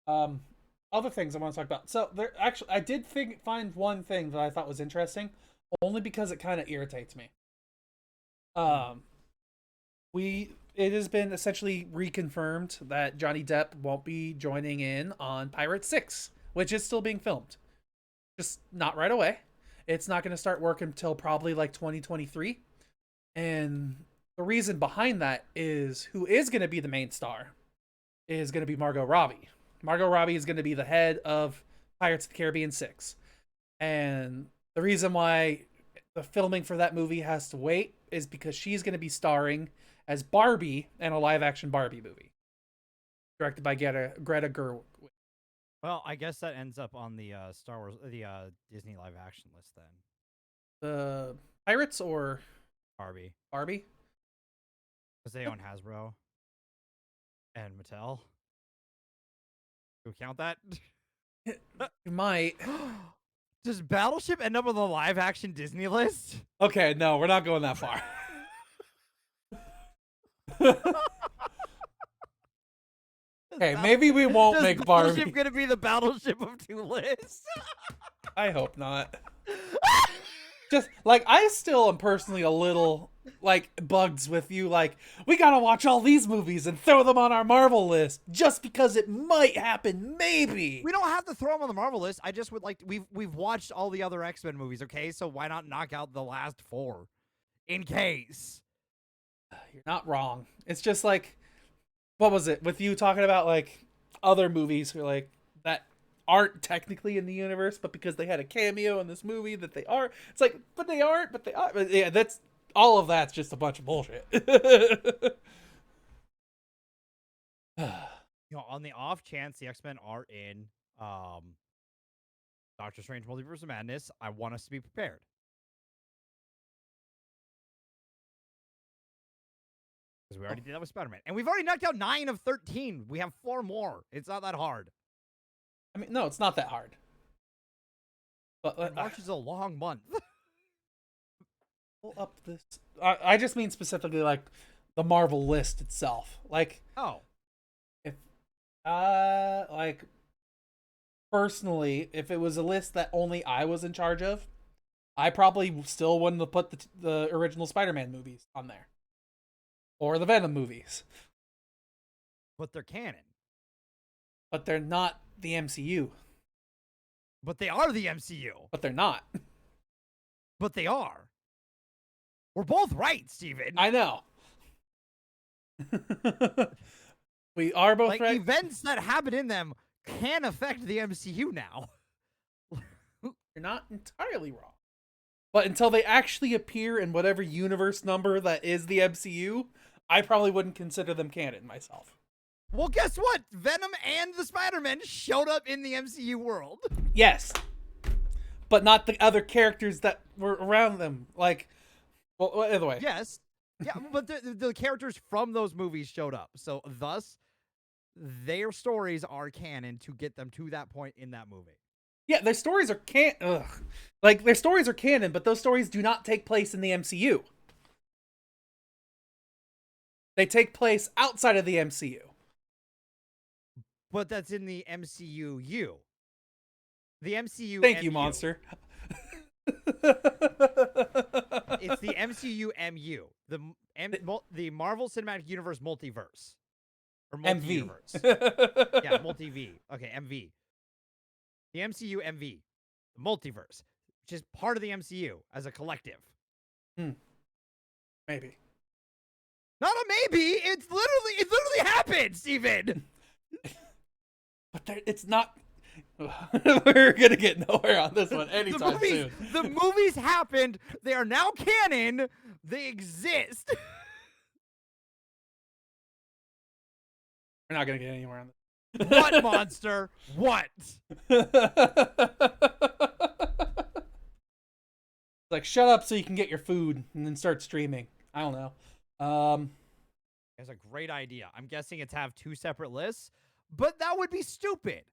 Other things I want to talk about. So there actually, I did find one thing that I thought was interesting, only because it kind of irritates me. It has been essentially reconfirmed that Johnny Depp won't be joining in on Pirates 6, which is still being filmed. Just not right away. It's not going to start work until probably like 2023. And the reason behind that is who is going to be the main star is going to be Margot Robbie. Margot Robbie is going to be the head of Pirates of the Caribbean 6. And the reason why the filming for that movie has to wait is because she's going to be starring as Barbie in a live-action Barbie movie. Directed by Greta Gerwig. Well, I guess that ends up on the Star Wars, the Disney live-action list then. The Pirates or Barbie. Barbie? Because they own Hasbro. And Mattel. Do we count that? You might. Does Battleship end up on the live-action Disney list? Okay, no, we're not going that far. Okay, maybe we won't make Barbie. Is Battleship gonna be the Battleship of two lists? I hope not. Just like I still am personally a little like bugs with you. Like we gotta watch all these movies and throw them on our Marvel list just because it might happen. Maybe we don't have to throw them on the Marvel list. I just would like we've watched all the other X-Men movies. Okay, so why not knock out the last 4 in case? You're not wrong. It's just like, what was it with you talking about like other movies or like that aren't technically in the universe, but because they had a cameo in this movie that they are. It's like, but they aren't. But they are. But yeah, that's all of that's just a bunch of bullshit. On the off chance the X-Men are in Doctor Strange Multiverse of Madness, I want us to be prepared. Because we already did that with Spider-Man. And we've already knocked out 9 of 13. We have 4 more. It's not that hard. I mean, no, it's not that hard. But March is a long month. Pull up this. I just mean specifically like the Marvel list itself. Like, if like personally, if it was a list that only I was in charge of, I probably still wouldn't have put the original Spider-Man movies on there. Or the Venom movies. But they're canon. But they're not the MCU. But they are the MCU. But they're not. But they are. We're both right, Steven. I know. We are both right. Events that happen in them can affect the MCU now. You're not entirely wrong. But until they actually appear in whatever universe number that is the MCU, I probably wouldn't consider them canon myself. Well, guess what? Venom and the Spider-Man showed up in the MCU world. Yes. But not the other characters that were around them. Like, well, either way. Yes. Yeah, but the characters from those movies showed up. So, thus, their stories are canon to get them to that point in that movie. Yeah, their stories are like their stories are canon, but those stories do not take place in the MCU. They take place outside of the MCU. But that's in the MCU. The MCU. Thank you, Monster. It's the MCU MU. The Marvel Cinematic Universe multiverse. Or multi-universe. MV. Yeah, multi-V. Okay, MV. The MCU MV. The multiverse. Which is part of the MCU as a collective. Maybe. Not a maybe. It literally happened, Steven. But it's not. We're gonna get nowhere on this one anytime soon. The movies happened. They are now canon. They exist. We're not gonna get anywhere on this. What monster? What? Like, shut up so you can get your food and then start streaming. I don't know. That's a great idea. I'm guessing it's have 2 separate lists, but that would be stupid.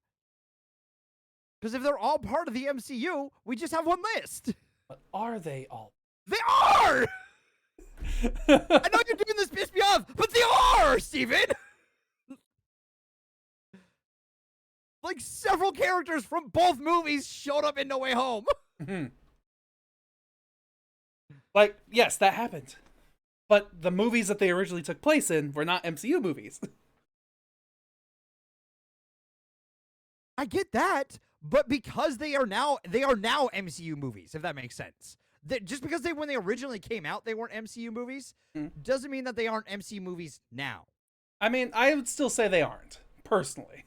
Because if they're all part of the MCU, we just have one list. But are they all? They are! I know you're doing this piss me off, but they are, Steven! Like, several characters from both movies showed up in No Way Home. Like, yes, that happened. But the movies that they originally took place in were not MCU movies. I get that, but because they are now MCU movies, if that makes sense. Just because when they originally came out, they weren't MCU movies, doesn't mean that they aren't MCU movies now. I mean, I would still say they aren't, personally.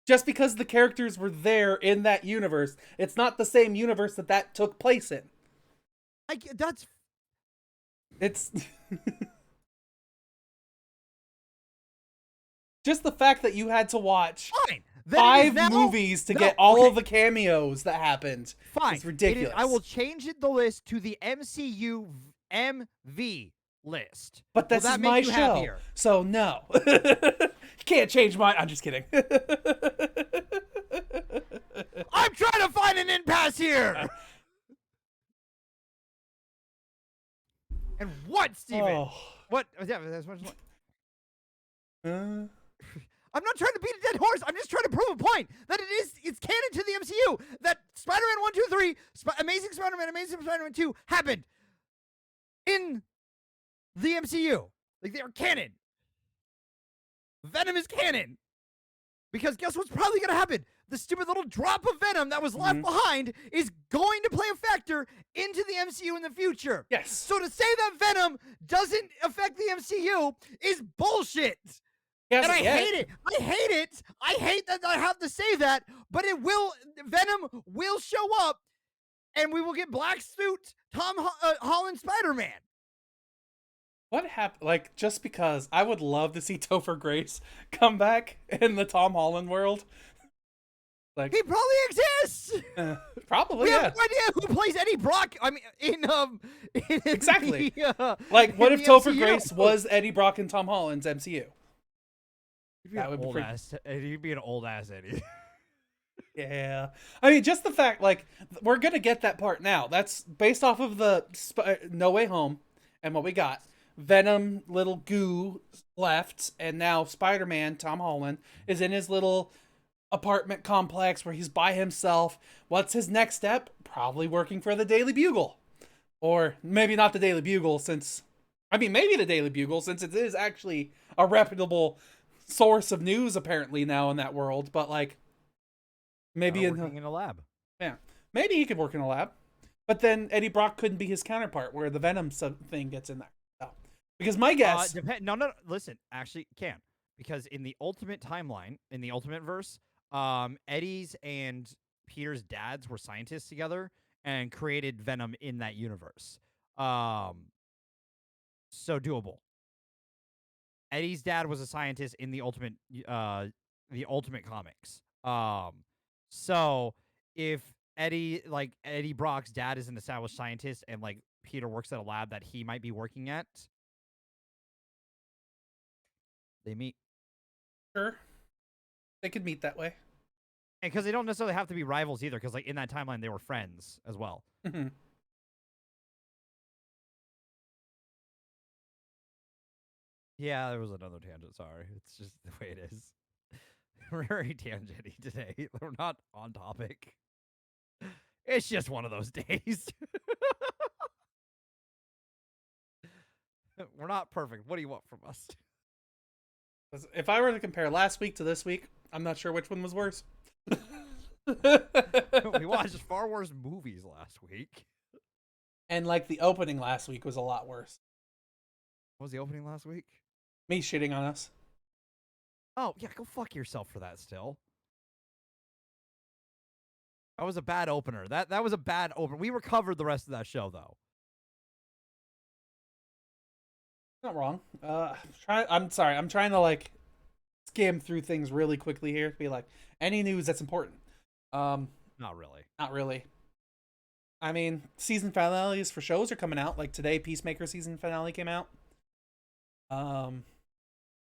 Just because the characters were there in that universe, it's not the same universe that took place in. It's just the fact that you had to watch fine. 5 movies to get all of the cameos that happened. Fine. It's ridiculous. I will change the list to the MCU MV list. But this is my show, happier? So no. You can't change mine. I'm just kidding. I'm trying to find an impasse here. And what, Steven? Oh. What? Yeah, that's much. Uh, I'm not trying to beat a dead horse. I'm just trying to prove a point that it's canon to the MCU that Spider-Man 1, 2, 3, Amazing Spider-Man, Amazing Spider-Man 2 happened in the MCU. Like, they are canon. Venom is canon. Because guess what's probably going to happen? The stupid little drop of Venom that was left behind is going to play a factor into the MCU in the future. yes. So to say that Venom doesn't affect the MCU is bullshit. Yes, And I hate it. I hate it. I hate that I have to say that, but it will. Venom will show up, and we will get black suit Tom Holland Spider-Man. What happened? Like, just because I would love to see Topher Grace come back in the Tom Holland world. Like, He probably exists. Probably, We yeah. have no idea who plays Eddie Brock. I mean, in Exactly. Like, what if Topher Grace was Eddie Brock in Tom Holland's MCU? That would be He'd be an old ass Eddie. Yeah. I mean, just the fact, like, we're going to get that part now. That's based off of the No Way Home and what we got. Venom, little goo left, and now Spider-Man, Tom Holland, is in his little apartment complex where he's by himself. What's his next step? Probably working for the Daily Bugle. Or maybe not the Daily Bugle maybe the Daily Bugle since it is actually a reputable source of news apparently now in that world, but like maybe working in a lab. Yeah. Maybe he could work in a lab. But then Eddie Brock couldn't be his counterpart where the Venom thing gets in there. So, because my guess no, listen, actually can. Because in the ultimate timeline, in the ultimate verse, Eddie's and Peter's dads were scientists together and created Venom in that universe. So doable. Eddie's dad was a scientist in the ultimate comics. So if Eddie Brock's dad is an established scientist and like Peter works at a lab that he might be working at, they meet. sure they could meet that way. And because they don't necessarily have to be rivals either, because like in that timeline they were friends as well. Mm-hmm. Yeah, there was another tangent. Sorry, it's just the way it is. We're very tangenty today. We're not on topic. It's just one of those days. We're not perfect. What do you want from us? If I were to compare last week to this week, I'm not sure which one was worse. We watched far worse movies last week. And like the opening last week was a lot worse. What was the opening last week? Me shitting on us. Oh, yeah, go fuck yourself for that still. That was a bad opener. That was a bad opener. We recovered the rest of that show, though. Not wrong. I'm sorry. I'm trying to like skim through things really quickly here. Be like, any news that's important. Not really. Not really. I mean, season finales for shows are coming out. Like today, Peacemaker season finale came out.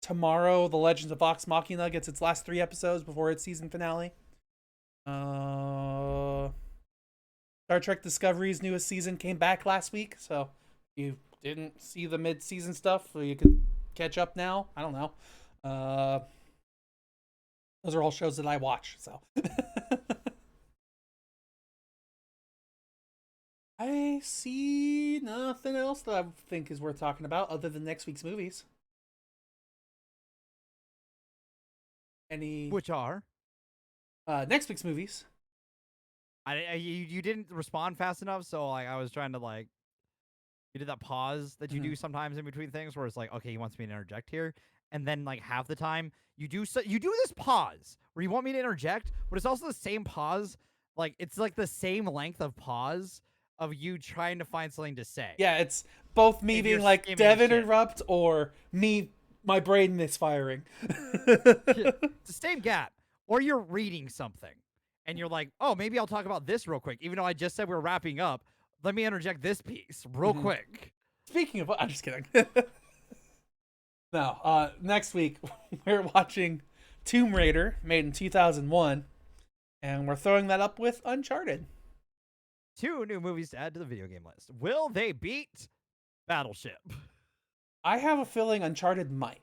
Tomorrow, The Legends of Vox Machina gets its last 3 episodes before its season finale. Star Trek Discovery's newest season came back last week, so you didn't see the mid-season stuff, so you could catch up now. I don't know. Those are all shows that I watch, so. I see nothing else that I think is worth talking about other than next week's movies. Which are? Next week's movies. You didn't respond fast enough, so like I was trying to like. You did that pause that you do sometimes in between things, where it's like, okay, he wants me to interject here, and then like half the time you do this pause where you want me to interject, but it's also the same pause. Like it's like the same length of pause of you trying to find something to say. Yeah, it's both me being like, Dev interrupt, or my brain misfiring. It's the same gap. Or you're reading something, and you're like, oh, maybe I'll talk about this real quick, even though I just said we're wrapping up. Let me interject this piece real quick. Speaking of, I'm just kidding. No, next week we're watching Tomb Raider, made in 2001, and we're throwing that up with Uncharted. 2 new movies to add to the video game list. Will they beat Battleship? I have a feeling Uncharted might.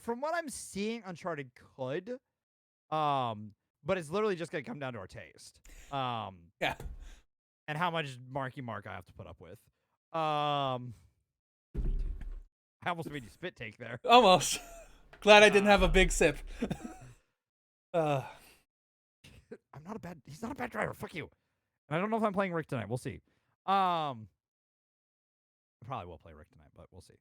From what I'm seeing, Uncharted could. But it's literally just gonna come down to our taste. Yeah. And how much Marky Mark I have to put up with. I almost made you spit take there. Almost. Glad I didn't have a big sip. He's not a bad driver. Fuck you. And I don't know if I'm playing Rick tonight. We'll see. I probably will play Rick tonight, but we'll see.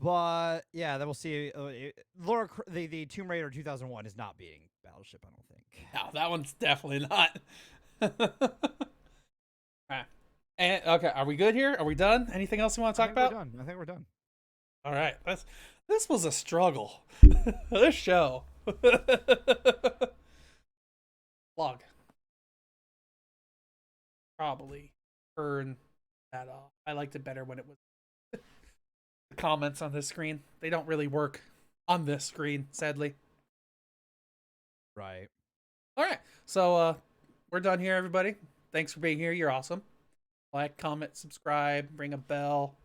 But yeah, then we'll see. Laura, the Tomb Raider 2001 is not beating Battleship, I don't think. No, that one's definitely not. Right. And okay, are we good here? Are we done? Anything else you want to talk about? I think we're done. All right. This was a struggle. This show. Vlog. Probably turn that off. I liked it better when it was the comments on this screen. They don't really work on this screen, sadly. Right. All right. So we're done here, everybody. Thanks for being here. You're awesome. Like, comment, subscribe, ring a bell,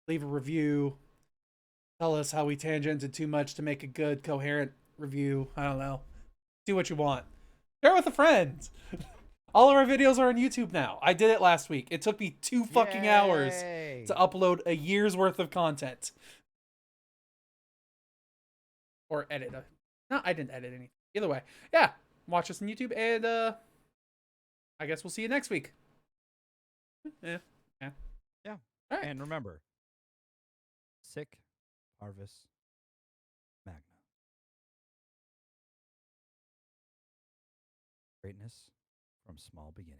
leave a review. Tell us how we tangented too much to make a good, coherent review. I don't know. Do what you want. Share with a friend. All of our videos are on YouTube now. I did it last week. It took me 2 fucking hours to upload a year's worth of content. Or edit. No, I didn't edit anything. Either way. Yeah. Watch us on YouTube, and I guess we'll see you next week. Yeah. All right. And remember, sic parvis magna. Greatness from small beginnings.